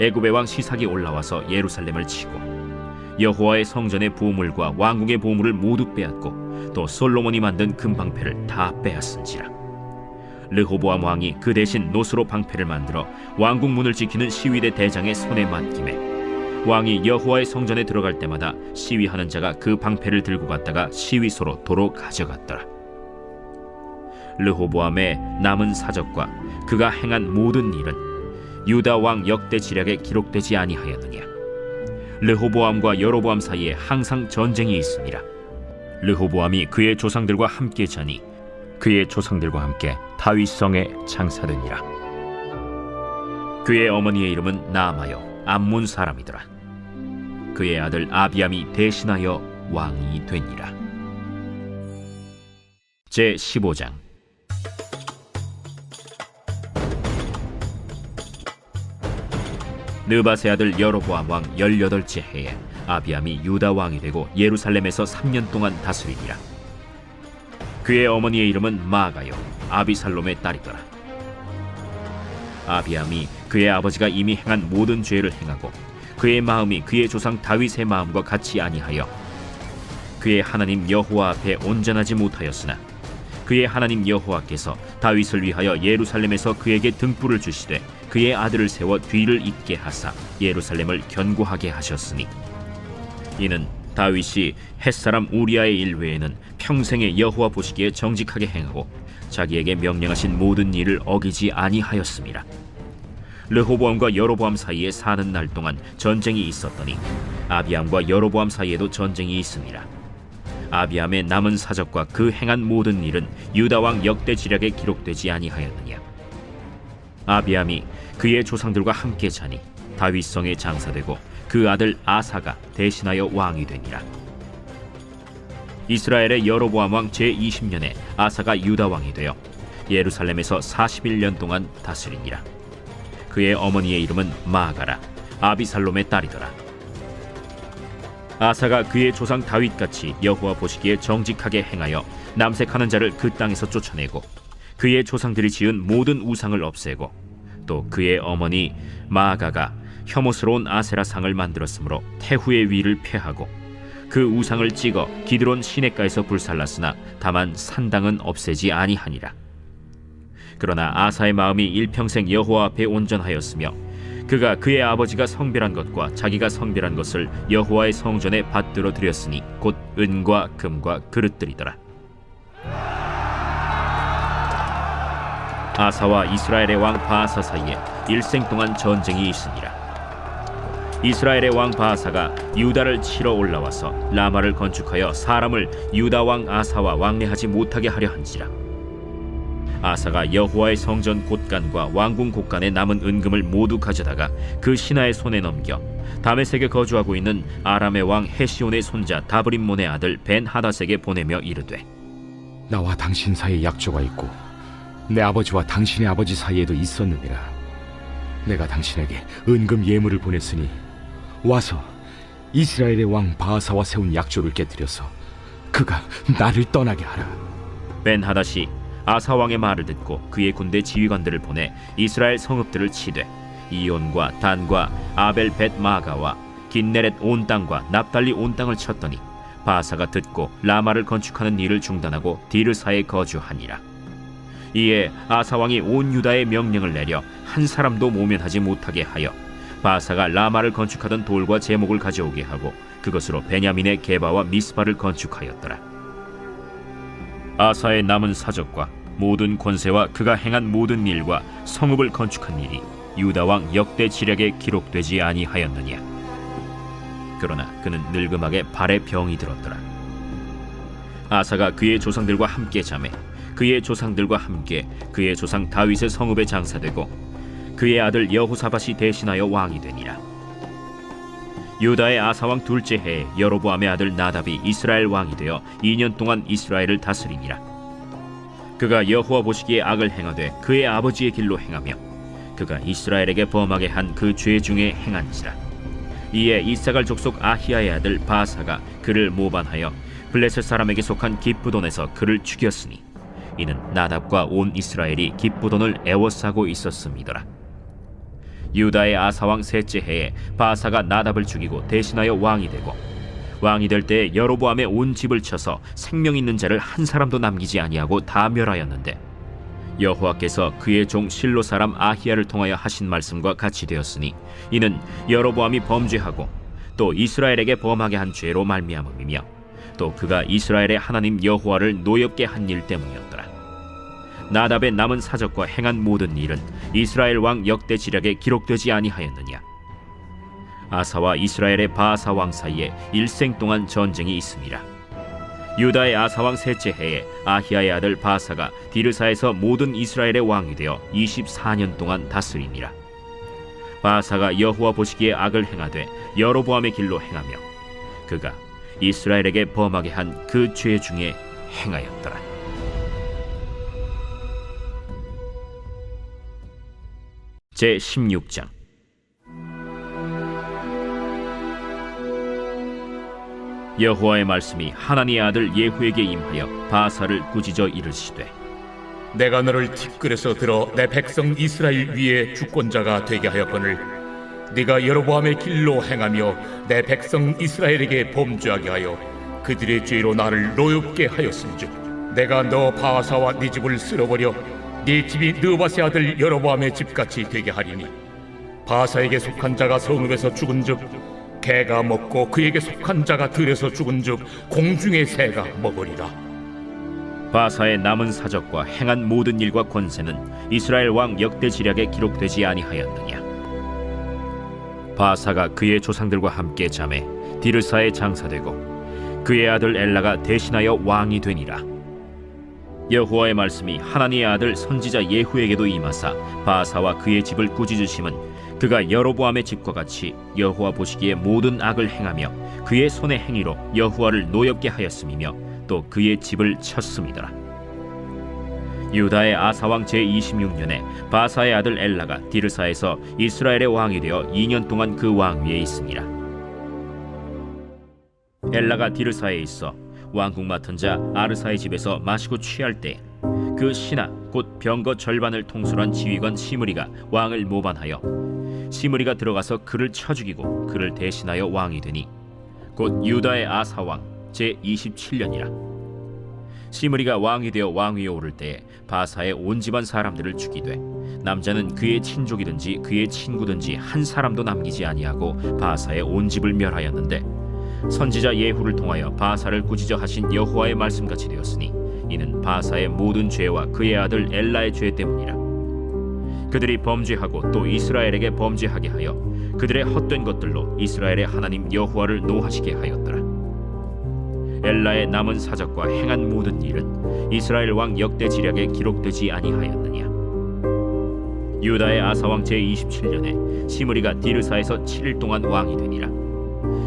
애굽의 왕 시삭이 올라와서 예루살렘을 치고 여호와의 성전의 보물과 왕궁의 보물을 모두 빼앗고 또 솔로몬이 만든 금방패를 다 빼앗은지라. 르호보암 왕이 그 대신 노스로 방패를 만들어 왕궁 문을 지키는 시위대 대장의 손에 맡김에 왕이 여호와의 성전에 들어갈 때마다 시위하는 자가 그 방패를 들고 갔다가 시위소로 도로 가져갔더라. 르호보암의 남은 사적과 그가 행한 모든 일은 유다 왕 역대 지략에 기록되지 아니하였느냐. 르호보암과 여로보암 사이에 항상 전쟁이 있습니다. 르호보암이 그의 조상들과 함께 자니 그의 조상들과 함께 다윗성에 장사되니라. 그의 어머니의 이름은 나아마요 암몬 사람이더라. 그의 아들 아비암이 대신하여 왕이 되니라. 제 15장. 느밧의 아들 여로보암 왕 18째 해에 아비암이 유다 왕이 되고 예루살렘에서 3년 동안 다스리니라. 그의 어머니의 이름은 마아가요 아비살롬의 딸이더라. 아비암이 그의 아버지가 이미 행한 모든 죄를 행하고 그의 마음이 그의 조상 다윗의 마음과 같이 아니하여 그의 하나님 여호와 앞에 온전하지 못하였으나 그의 하나님 여호와께서 다윗을 위하여 예루살렘에서 그에게 등불을 주시되 그의 아들을 세워 뒤를 잇게 하사 예루살렘을 견고하게 하셨으니 이는 다윗이 햇사람 우리아의 일 외에는 평생에 여호와 보시기에 정직하게 행하고 자기에게 명령하신 모든 일을 어기지 아니하였습니다. 르호보암과 여로보암 사이에 사는 날 동안 전쟁이 있었더니 아비암과 여로보암 사이에도 전쟁이 있습니다. 아비암의 남은 사적과 그 행한 모든 일은 유다 왕 역대 지략에 기록되지 아니하였느냐. 아비암이 그의 조상들과 함께 자니 다윗성에 장사되고 그 아들 아사가 대신하여 왕이 되니라. 이스라엘의 여로보암 왕 제20년에 아사가 유다 왕이 되어 예루살렘에서 41년 동안 다스리니라. 그의 어머니의 이름은 마아가라 아비살롬의 딸이더라. 아사가 그의 조상 다윗같이 여호와 보시기에 정직하게 행하여 남색하는 자를 그 땅에서 쫓아내고 그의 조상들이 지은 모든 우상을 없애고 또 그의 어머니 마아가가 혐오스러운 아세라 상을 만들었으므로 태후의 위를 폐하고 그 우상을 찍어 기드론 시냇가에서 불살랐으나 다만 산당은 없애지 아니하니라. 그러나 아사의 마음이 일평생 여호와 앞에 온전하였으며 그가 그의 아버지가 성별한 것과 자기가 성별한 것을 여호와의 성전에 받들어 드렸으니 곧 은과 금과 그릇들이더라. 아사와 이스라엘의 왕 바아사 사이에 일생 동안 전쟁이 있으니라. 이스라엘의 왕 바아사가 유다를 치러 올라와서 라마를 건축하여 사람을 유다 왕 아사와 왕래하지 못하게 하려 한지라. 아사가 여호와의 성전 곳간과 왕궁 곳간에 남은 은금을 모두 가져다가 그 신하의 손에 넘겨 다메섹에 거주하고 있는 아람의 왕 헤시온의 손자 다브림몬의 아들 벤하닷에게 보내며 이르되 나와 당신 사이에 약조가 있고 내 아버지와 당신의 아버지 사이에도 있었느니라. 내가 당신에게 은금 예물을 보냈으니 와서 이스라엘의 왕 바아사와 세운 약조를 깨뜨려서 그가 나를 떠나게 하라. 벤하닷이 아사 왕의 말을 듣고 그의 군대 지휘관들을 보내 이스라엘 성읍들을 치되 이온과 단과 아벨 벳 마가와 긴네렛 온 땅과 납달리 온 땅을 쳤더니 바아사가 듣고 라마를 건축하는 일을 중단하고 디르사에 거주하니라. 이에 아사 왕이 온 유다에 명령을 내려 한 사람도 모면하지 못하게 하여 바아사가 라마를 건축하던 돌과 제목을 가져오게 하고 그것으로 베냐민의 게바와 미스바를 건축하였더라. 아사의 남은 사적과 모든 권세와 그가 행한 모든 일과 성읍을 건축한 일이 유다 왕 역대 지략에 기록되지 아니하였느냐. 그러나 그는 늙음하게 발에 병이 들었더라. 아사가 그의 조상들과 함께 자매 그의 조상들과 함께 그의 조상 다윗의 성읍에 장사되고 그의 아들 여호사밧이 대신하여 왕이 되니라. 유다의 아사왕 둘째 해에 여로보암의 아들 나답이 이스라엘 왕이 되어 2년 동안 이스라엘을 다스리니라. 그가 여호와 보시기에 악을 행하되 그의 아버지의 길로 행하며 그가 이스라엘에게 범하게 한 그 죄 중에 행한지라. 이에 이사갈 족속 아히야의 아들 바아사가 그를 모반하여 블레셋 사람에게 속한 기브돈에서 그를 죽였으니 이는 나답과 온 이스라엘이 기브돈을 애워싸고 있었음이더라. 유다의 아사왕 셋째 해에 바사가 나답을 죽이고 대신하여 왕이 되고, 왕이 될 때에 여로보암의 온 집을 쳐서 생명 있는 자를 한 사람도 남기지 아니하고 다 멸하였는데, 여호와께서 그의 종 실로 사람 아히야를 통하여 하신 말씀과 같이 되었으니 이는 여로보암이 범죄하고 또 이스라엘에게 범하게 한 죄로 말미암음이며 또 그가 이스라엘의 하나님 여호와를 노엽게 한 일 때문이었더라. 나답의 남은 사적과 행한 모든 일은 이스라엘 왕 역대 지략에 기록되지 아니하였느냐. 아사와 이스라엘의 바아사 왕 사이에 일생 동안 전쟁이 있음이라. 유다의 아사왕 셋째 해에 아히야의 아들 바사가 디르사에서 모든 이스라엘의 왕이 되어 24년 동안 다스리니라. 바사가 여호와 보시기에 악을 행하되 여로보암의 길로 행하며 그가 이스라엘에게 범하게 한 그 죄 중에 행하였더라. 제 16장. 여호와의 말씀이 하나니의 아들 예후에게 임하여 바사를 꾸짖어 이르시되, 내가 너를 티끌에서 들어 내 백성 이스라엘 위에 주권자가 되게 하였거늘 네가 여로보암의 길로 행하며 내 백성 이스라엘에게 범죄하게 하여 그들의 죄로 나를 노엽게 하였은즉 내가 너 바사와 네 집을 쓸어버려 네 집이 느바세 아들 여로보암의 집같이 되게 하리니 바사에게 속한 자가 성읍에서 죽은즉 개가 먹고 그에게 속한 자가 들에서 죽은즉 공중의 새가 먹으리라. 바사의 남은 사적과 행한 모든 일과 권세는 이스라엘 왕 역대 지략에 기록되지 아니하였느냐. 바사가 그의 조상들과 함께 잠에 디르사에 장사되고 그의 아들 엘라가 대신하여 왕이 되니라. 여호와의 말씀이 하나니의 아들 선지자 예후에게도 임하사 바사와 그의 집을 꾸짖으심은 그가 여로보암의 집과 같이 여호와 보시기에 모든 악을 행하며 그의 손의 행위로 여호와를 노엽게 하였음이며 또 그의 집을 쳤음이더라. 유다의 아사왕 제26년에 바사의 아들 엘라가 디르사에서 이스라엘의 왕이 되어 2년 동안 그 왕위에 있으니라. 엘라가 디르사에 있어 왕궁 맡은 자 아르사의 집에서 마시고 취할 때 그 신하 곧 병거 절반을 통솔한 지휘관 시므리가 왕을 모반하여 시므리가 들어가서 그를 쳐 죽이고 그를 대신하여 왕이 되니 곧 유다의 아사왕 제27년이라. 시므리가 왕이 되어 왕위에 오를 때에 바사의 온 집안 사람들을 죽이되 남자는 그의 친족이든지 그의 친구든지 한 사람도 남기지 아니하고 바사의 온 집을 멸하였는데, 선지자 예후를 통하여 바사를 꾸짖어 하신 여호와의 말씀같이 되었으니 이는 바사의 모든 죄와 그의 아들 엘라의 죄 때문이라. 그들이 범죄하고 또 이스라엘에게 범죄하게 하여 그들의 헛된 것들로 이스라엘의 하나님 여호와를 노하시게 하였더라. 엘라의 남은 사적과 행한 모든 일은 이스라엘 왕 역대 지략에 기록되지 아니하였느냐. 유다의 아사왕 제27년에 시므리가 디르사에서 7일 동안 왕이 되니라.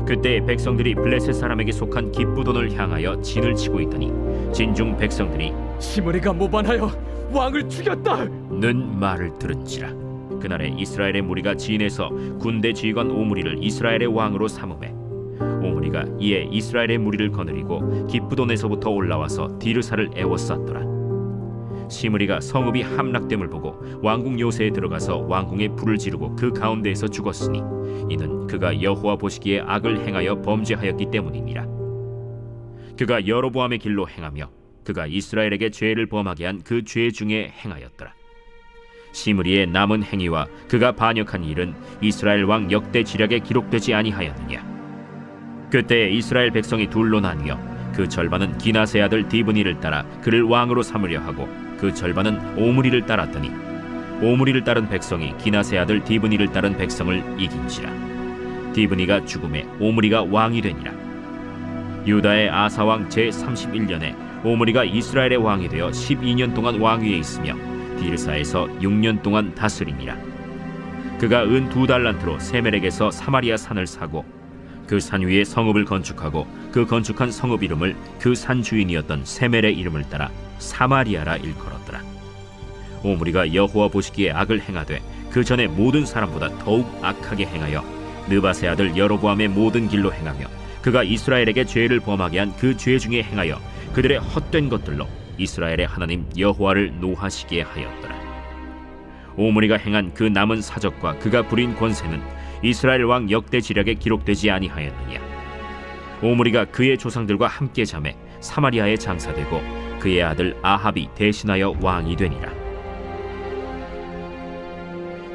그때 백성들이 블레셋 사람에게 속한 기쁘돈을 향하여 진을 치고 있더니 진중 백성들이 시므리가 모반하여 왕을 죽였다 는 말을 들은지라. 그날에 이스라엘의 무리가 진에서 군대 지휘관 오므리를 이스라엘의 왕으로 삼음해 오므리가 이에 이스라엘의 무리를 거느리고 기쁘돈에서부터 올라와서 디르사를 애워쌌더라. 시므리가 성읍이 함락됨을 보고 왕궁 요새에 들어가서 왕궁에 불을 지르고 그 가운데에서 죽었으니 이는 그가 여호와 보시기에 악을 행하여 범죄하였기 때문이니라. 그가 여로보암의 길로 행하며 그가 이스라엘에게 죄를 범하게 한 그 죄 중에 행하였더라. 시므리의 남은 행위와 그가 반역한 일은 이스라엘 왕 역대 지략에 기록되지 아니하였느냐. 그때 이스라엘 백성이 둘로 나뉘어 그 절반은 기나세 아들 디브니를 따라 그를 왕으로 삼으려 하고 그 절반은 오므리를 따랐더니 오므리를 따른 백성이 기나세 아들 디브니를 따른 백성을 이긴지라. 디브니가 죽음에 오므리가 왕이 되니라. 유다의 아사왕 제31년에 오므리가 이스라엘의 왕이 되어 12년 동안 왕위에 있으며 디르사에서 6년 동안 다스리니라. 그가 은 2달란트로 세멜에게서 사마리아 산을 사고 그 산 위에 성읍을 건축하고 그 건축한 성읍 이름을 그 산 주인이었던 세멜의 이름을 따라 사마리아라 일컬었더라. 오므리가 여호와 보시기에 악을 행하되 그 전에 모든 사람보다 더욱 악하게 행하여 느바세 아들 여로보암의 모든 길로 행하며 그가 이스라엘에게 죄를 범하게 한 그 죄 중에 행하여 그들의 헛된 것들로 이스라엘의 하나님 여호와를 노하시게 하였더라. 오므리가 행한 그 남은 사적과 그가 부린 권세는 이스라엘 왕 역대 지략에 기록되지 아니하였느냐. 오므리가 그의 조상들과 함께 잠에 사마리아에 장사되고 그의 아들 아합이 대신하여 왕이 되니라.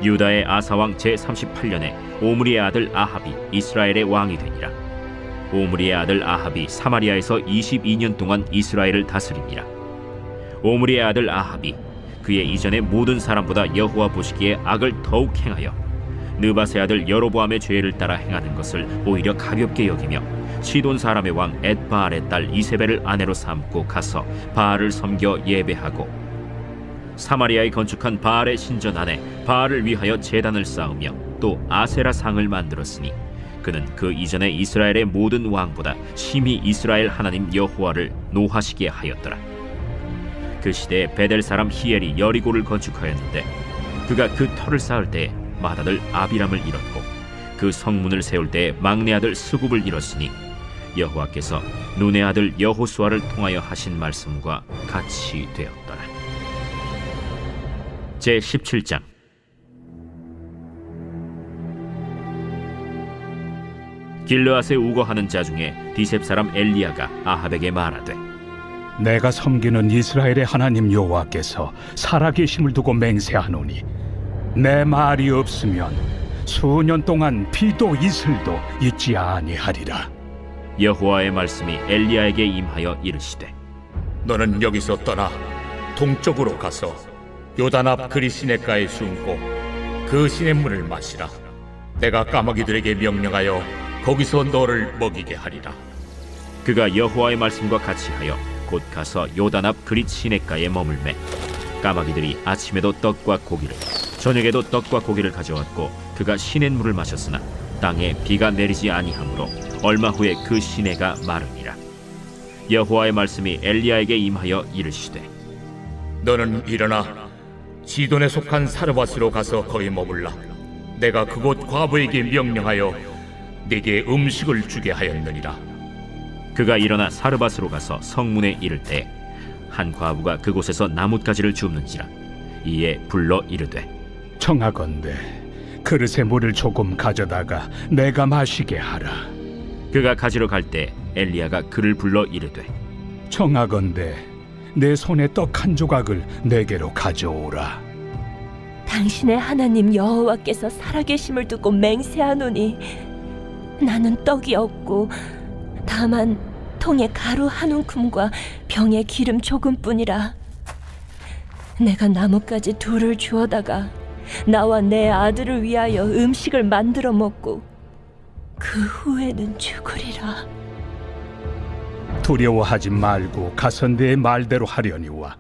유다의 아사왕 제38년에 오므리의 아들 아합이 이스라엘의 왕이 되니라. 오므리의 아들 아합이 사마리아에서 22년 동안 이스라엘을 다스립니다. 오므리의 아들 아합이 그의 이전의 모든 사람보다 여호와 보시기에 악을 더욱 행하여 느밧의 아들 여로보암의 죄를 따라 행하는 것을 오히려 가볍게 여기며 시돈 사람의 왕 엣바알의 딸 이세벨을 아내로 삼고 가서 바알을 섬겨 예배하고 사마리아에 건축한 바알의 신전 안에 바알을 위하여 제단을 쌓으며 또 아세라 상을 만들었으니 그는 그 이전에 이스라엘의 모든 왕보다 심히 이스라엘 하나님 여호와를 노하시게 하였더라. 그 시대에 베델 사람 히엘이 여리고를 건축하였는데 그가 그 터를 쌓을 때에 맏아들 아비람을 잃었고 그 성문을 세울 때에 막내 아들 스굽을 잃었으니 여호와께서 눈의 아들 여호수아를 통하여 하신 말씀과 같이 되었더라. 제17장. 길르앗에 우거하는 자 중에 디셉 사람 엘리야가 아합에게 말하되 내가 섬기는 이스라엘의 하나님 여호와께서 살아계심을 두고 맹세하노니 내 말이 없으면 수년 동안 비도 이슬도 있지 아니하리라. 여호와의 말씀이 엘리야에게 임하여 이르시되 너는 여기서 떠나 동쪽으로 가서 요단 앞 그리 시냇가에 숨고 그 시냇물을 마시라. 내가 까마귀들에게 명령하여 거기서 너를 먹이게 하리라. 그가 여호와의 말씀과 같이 하여 곧 가서 요단 앞 그릿 시냇가에 머물매 까마귀들이 아침에도 떡과 고기를 저녁에도 떡과 고기를 가져왔고 그가 시냇물을 마셨으나 땅에 비가 내리지 아니하므로 얼마 후에 그 시내가 마르니라. 여호와의 말씀이 엘리야에게 임하여 이르시되 너는 일어나 시돈에 속한 사르밧으로 가서 거기 머물라. 내가 그곳 과부에게 명령하여 네게 음식을 주게 하였느니라. 그가 일어나 사르밧으로 가서 성문에 이를 때 한 과부가 그곳에서 나뭇가지를 줍는지라. 이에 불러 이르되 청하건대 그릇에 물을 조금 가져다가 내가 마시게 하라. 그가 가지러 갈 때 엘리야가 그를 불러 이르되 청하건대 내 손에 떡 한 조각을 내게로 가져오라. 당신의 하나님 여호와께서 살아계심을 두고 맹세하노니 나는 떡이 없고 다만 통에 가루 한 움큼과 병에 기름 조금뿐이라. 내가 나뭇가지 둘을 주워다가 나와 내 아들을 위하여 음식을 만들어 먹고 그 후에는 죽으리라. 두려워하지 말고 가서 내 말대로 하려니와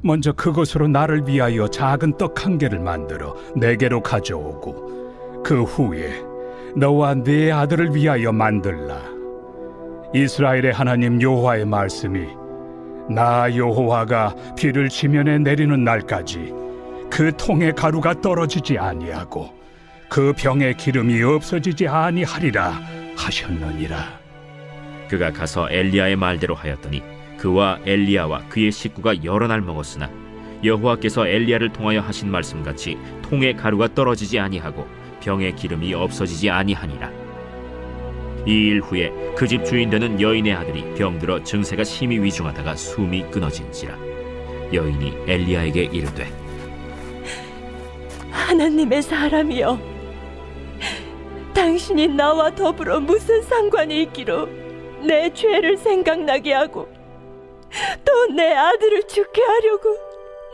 먼저 그것으로 나를 위하여 작은 떡 한 개를 만들어 내게로 가져오고 그 후에 너와 네 아들을 위하여 만들라. 이스라엘의 하나님 여호와의 말씀이 나 여호와가 비를 지면에 내리는 날까지 그 통에 가루가 떨어지지 아니하고 그 병에 기름이 없어지지 아니하리라 하셨느니라. 그가 가서 엘리야의 말대로 하였더니 그와 엘리야와 그의 식구가 여러 날 먹었으나 여호와께서 엘리야를 통하여 하신 말씀같이 통에 가루가 떨어지지 아니하고 병에 기름이 없어지지 아니하니라. 이 일 후에 그 집 주인 되는 여인의 아들이 병들어 증세가 심히 위중하다가 숨이 끊어진지라. 여인이 엘리야에게 이르되 하나님의 사람이여, 당신이 나와 더불어 무슨 상관이 있기로 내 죄를 생각나게 하고 또 내 아들을 죽게 하려고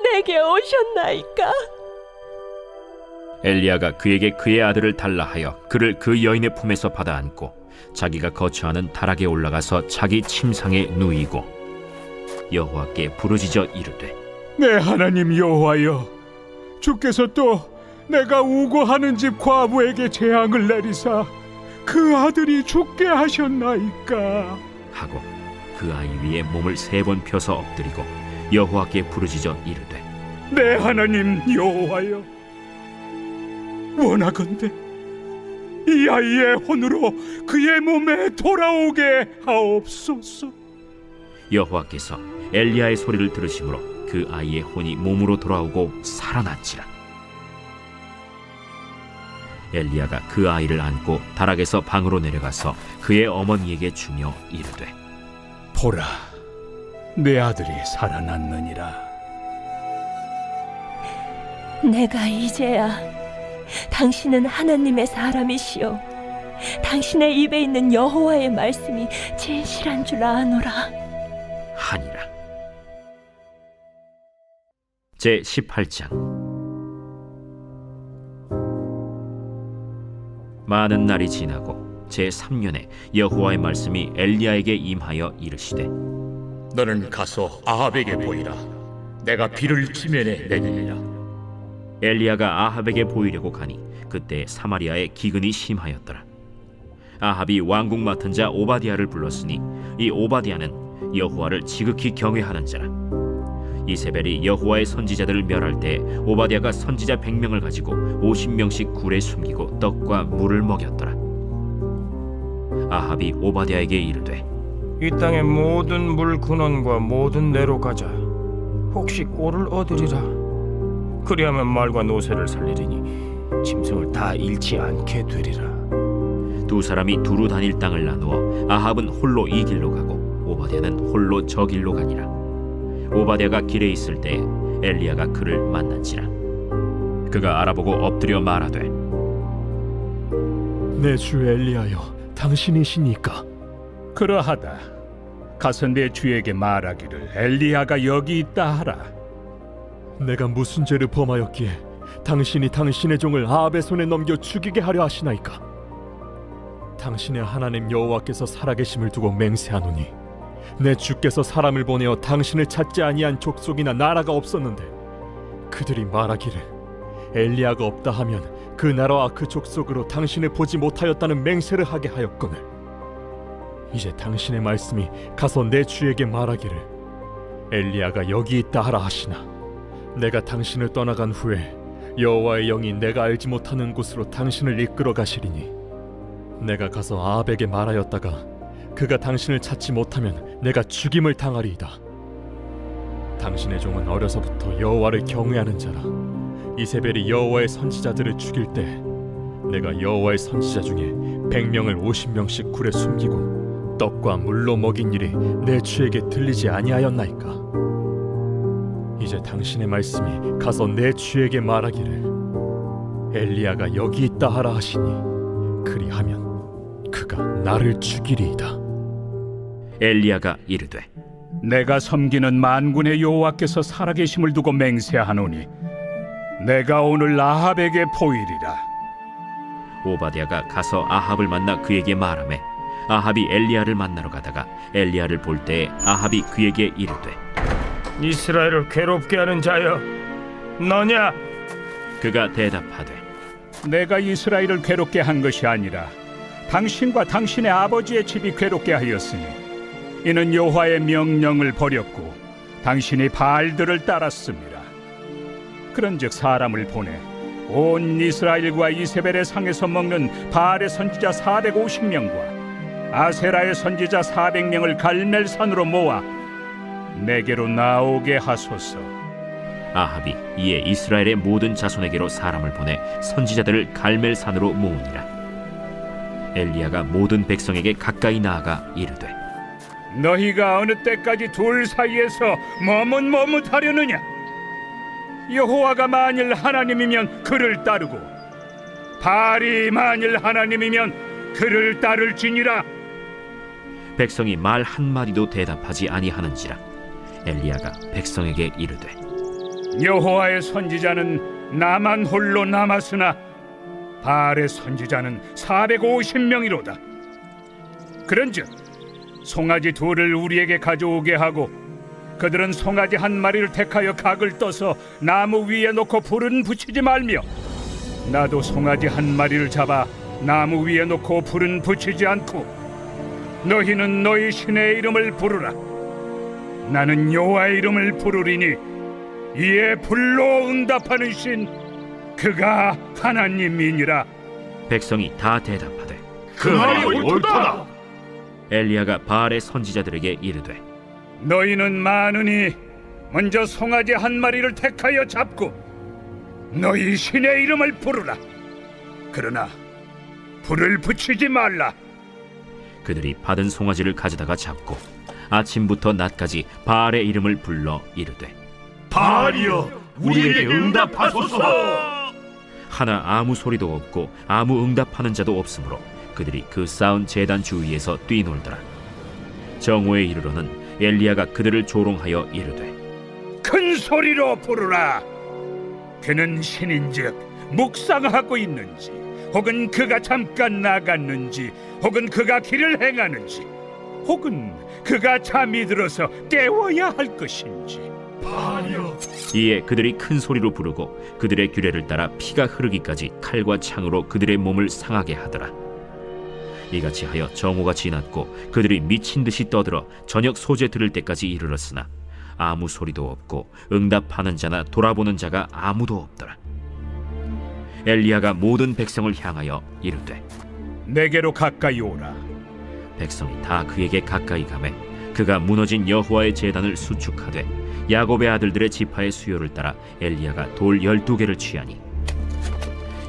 내게 오셨나이까? 엘리야가 그에게 그의 아들을 달라 하여 그를 그 여인의 품에서 받아 안고 자기가 거처하는 다락에 올라가서 자기 침상에 누이고 여호와께 부르짖어 이르되 내 하나님 여호와여, 주께서 또 내가 우고하는 집 과부에게 재앙을 내리사 그 아들이 죽게 하셨나이까 하고 그 아이 위에 몸을 3번 펴서 엎드리고 여호와께 부르짖어 이르되 내 하나님 여호와여, 원하건대 이 아이의 혼으로 그의 몸에 돌아오게 하옵소서. 여호와께서 엘리야의 소리를 들으심으로 그 아이의 혼이 몸으로 돌아오고 살아났지라. 엘리야가 그 아이를 안고 다락에서 방으로 내려가서 그의 어머니에게 주며 이르되 보라, 내 아들이 살아났느니라. 내가 이제야 당신은 하나님의 사람이시오. 당신의 입에 있는 여호와의 말씀이 진실한 줄 아노라 하니라. 제 18장. 많은 날이 지나고 제 3년에 여호와의 말씀이 엘리야에게 임하여 이르시되 너는 가서 아합에게 보이라. 내가 비를 지면에 내리리라. 엘리야가 아합에게 보이려고 가니 그때 사마리아에 기근이 심하였더라. 아합이 왕궁 맡은 자 오바댜를 불렀으니 이 오바댜는 여호와를 지극히 경외하는 자라. 이세벨이 여호와의 선지자들을 멸할 때 오바댜가 선지자 100명을 가지고 50명씩 굴에 숨기고 떡과 물을 먹였더라. 아합이 오바댜에게 이르되 이 땅의 모든 물 근원과 모든 내로 가자. 혹시 꼴을 얻으리라. 그리하면 말과 노새를 살리리니 짐승을 다 잃지 않게 되리라. 두 사람이 두루 다닐 땅을 나누어 아합은 홀로 이 길로 가고 오바댜는 홀로 저 길로 가니라. 오바댜가 길에 있을 때 엘리야가 그를 만난지라. 그가 알아보고 엎드려 말하되 내 주 엘리야여, 당신이시니까? 그러하다. 가서 내 주에게 말하기를 엘리야가 여기 있다 하라. 내가 무슨 죄를 범하였기에 당신이 당신의 종을 아합의 손에 넘겨 죽이게 하려 하시나이까? 당신의 하나님 여호와께서 살아계심을 두고 맹세하노니 내 주께서 사람을 보내어 당신을 찾지 아니한 족속이나 나라가 없었는데 그들이 말하기를 엘리야가 없다 하면 그 나라와 그 족속으로 당신을 보지 못하였다는 맹세를 하게 하였거늘 이제 당신의 말씀이 가서 내 주에게 말하기를 엘리야가 여기 있다 하라 하시나 내가 당신을 떠나간 후에 여호와의 영이 내가 알지 못하는 곳으로 당신을 이끌어 가시리니 내가 가서 아합에게 말하였다가 그가 당신을 찾지 못하면 내가 죽임을 당하리이다. 당신의 종은 어려서부터 여호와를 경외하는 자라. 이세벨이 여호와의 선지자들을 죽일 때 내가 여호와의 선지자 중에 100명을 50명씩 굴에 숨기고 떡과 물로 먹인 일이 내 주에게 들리지 아니하였나이까? 이제 당신의 말씀이 가서 내 주에게 말하기를 엘리야가 여기 있다 하라 하시니 그리하면 그가 나를 죽이리이다. 엘리야가 이르되 내가 섬기는 만군의 여호와께서 살아계심을 두고 맹세하노니 내가 오늘 아합에게 보이리라. 오바댜가 가서 아합을 만나 그에게 말하매 아합이 엘리야를 만나러 가다가 엘리야를 볼 때 아합이 그에게 이르되 이스라엘을 괴롭게 하는 자여, 너냐? 그가 대답하되 내가 이스라엘을 괴롭게 한 것이 아니라 당신과 당신의 아버지의 집이 괴롭게 하였으니 이는 여호와의 명령을 버렸고 당신이 바알들을 따랐습니다. 그런즉 사람을 보내 온 이스라엘과 이세벨의 상에서 먹는 바알의 선지자 450명과 아세라의 선지자 400명을 갈멜산으로 모아 내게로 나오게 하소서. 아합이 이에 이스라엘의 모든 자손에게로 사람을 보내 선지자들을 갈멜산으로 모으니라. 엘리야가 모든 백성에게 가까이 나아가 이르되 너희가 어느 때까지 둘 사이에서 머뭇머뭇하려느냐? 여호와가 만일 하나님이면 그를 따르고 바알이 만일 하나님이면 그를 따를지니라. 백성이 말 한마디도 대답하지 아니하는지라. 엘리야가 백성에게 이르되 여호와의 선지자는 나만 홀로 남았으나 바알의 선지자는 450명이로다. 그런즉 송아지 둘을 우리에게 가져오게 하고 그들은 송아지 한 마리를 택하여 각을 떠서 나무 위에 놓고 불은 붙이지 말며 나도 송아지 한 마리를 잡아 나무 위에 놓고 불은 붙이지 않고 너희는 너희 신의 이름을 부르라. 나는 여호와의 이름을 부르리니 이에 불로 응답하는 신 그가 하나님이니라. 백성이 다 대답하되 그 말이 옳도다. 엘리야가 바알의 선지자들에게 이르되 너희는 많으니 먼저 송아지 한 마리를 택하여 잡고 너희 신의 이름을 부르라. 그러나 불을 붙이지 말라. 그들이 받은 송아지를 가져다가 잡고 아침부터 낮까지 바알의 이름을 불러 이르되 바알이여, 우리에게 응답하소서. 하나 아무 소리도 없고 아무 응답하는 자도 없으므로 그들이 그 쌓은 제단 주위에서 뛰놀더라. 정오에 이르러는 엘리야가 그들을 조롱하여 이르되 큰 소리로 부르라. 그는 신인즉 묵상하고 있는지, 혹은 그가 잠깐 나갔는지, 혹은 그가 길을 행하는지, 혹은 그가 잠이 들어서 깨워야 할 것인지. 이에 그들이 큰 소리로 부르고 그들의 규례를 따라 피가 흐르기까지 칼과 창으로 그들의 몸을 상하게 하더라. 이같이 하여 정오가 지났고 그들이 미친 듯이 떠들어 저녁 소재 들을 때까지 이르렀으나 아무 소리도 없고 응답하는 자나 돌아보는 자가 아무도 없더라. 엘리야가 모든 백성을 향하여 이르되 내게로 가까이 오라. 백성이 다 그에게 가까이 가매 그가 무너진 여호와의 제단을 수축하되 야곱의 아들들의 지파의 수요를 따라 엘리야가 돌 12개를 취하니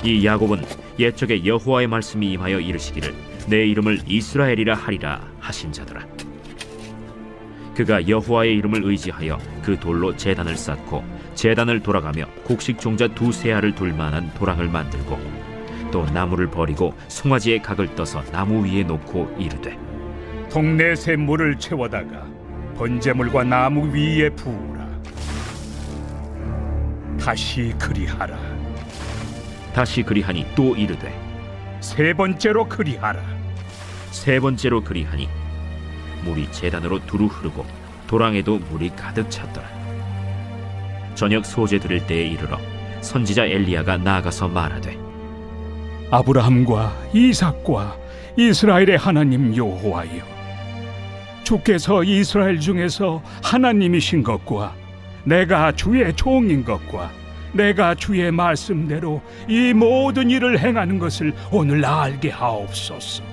이 야곱은 옛적에 여호와의 말씀이 임하여 이르시기를 내 이름을 이스라엘이라 하리라 하신 자더라. 그가 여호와의 이름을 의지하여 그 돌로 제단을 쌓고 제단을 돌아가며 곡식 종자 2 알을 둘 만한 도랑을 만들고 또 나무를 버리고 송아지의 각을 떠서 나무 위에 놓고 이르되 동네 새 물을 채워다가 번제물과 나무 위에 부으라. 다시 그리하라. 다시 그리하니 또 이르되 3번째로 그리하라. 3번째로 그리하니 물이 제단으로 두루 흐르고 도랑에도 물이 가득 찼더라. 저녁 소재 드릴 때에 이르러 선지자 엘리야가 나아가서 말하되 아브라함과 이삭과 이스라엘의 하나님 여호와여, 주께서 이스라엘 중에서 하나님이신 것과 내가 주의 종인 것과 내가 주의 말씀대로 이 모든 일을 행하는 것을 오늘 알게 하옵소서.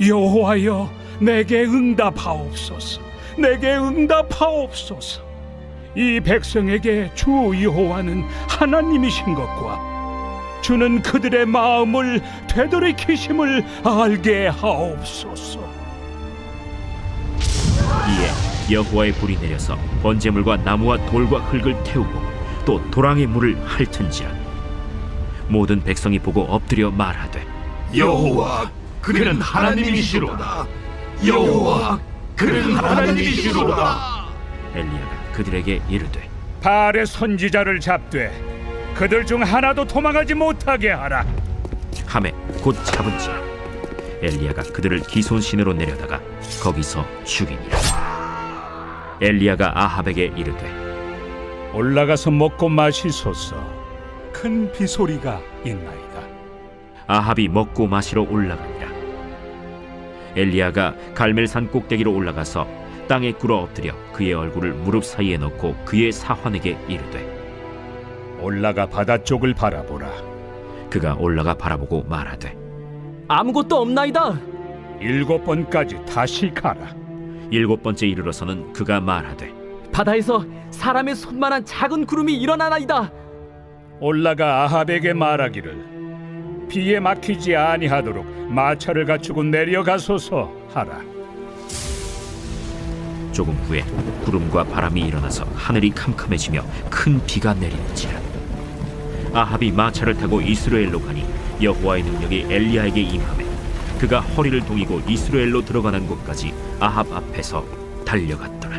여호와여, 내게 응답하옵소서. 내게 응답하옵소서. 이 백성에게 주 여호와는 하나님이신 것과 주는 그들의 마음을 되돌이키심을 알게 하옵소서. 이에 여호와의 불이 내려서 번제물과 나무와 돌과 흙을 태우고 또 도랑의 물을 핥은지라. 모든 백성이 보고 엎드려 말하되 여호와, 그는 하나님이시로다. 여호와, 그는 하나님이시로다. 엘리야가 그들에게 이르되 바알의 선지자를 잡되 그들 중 하나도 도망하지 못하게 하라. 하매 곧 잡은지라. 엘리야가 그들을 기손신으로 내려다가 거기서 죽이니라. 엘리야가 아합에게 이르되 올라가서 먹고 마시소서. 큰 비소리가 있나이다. 아합이 먹고 마시러 올라가니라. 엘리야가 갈멜산 꼭대기로 올라가서 땅에 꿇어 엎드려 그의 얼굴을 무릎 사이에 넣고 그의 사환에게 이르되 올라가 바다 쪽을 바라보라. 그가 올라가 바라보고 말하되 아무것도 없나이다. 7번까지 다시 가라. 7번째 이르러서는 그가 말하되 바다에서 사람의 손만한 작은 구름이 일어나나이다. 올라가 아합에게 말하기를 비에 막히지 아니하도록 마차를 갖추고 내려가소서 하라. 조금 후에 구름과 바람이 일어나서 하늘이 캄캄해지며 큰 비가 내리는지라. 아합이 마차를 타고 이스라엘로 가니 여호와의 능력이 엘리야에게 임하매 그가 허리를 동이고 이스라엘로 들어가는 곳까지 아합 앞에서 달려갔더라.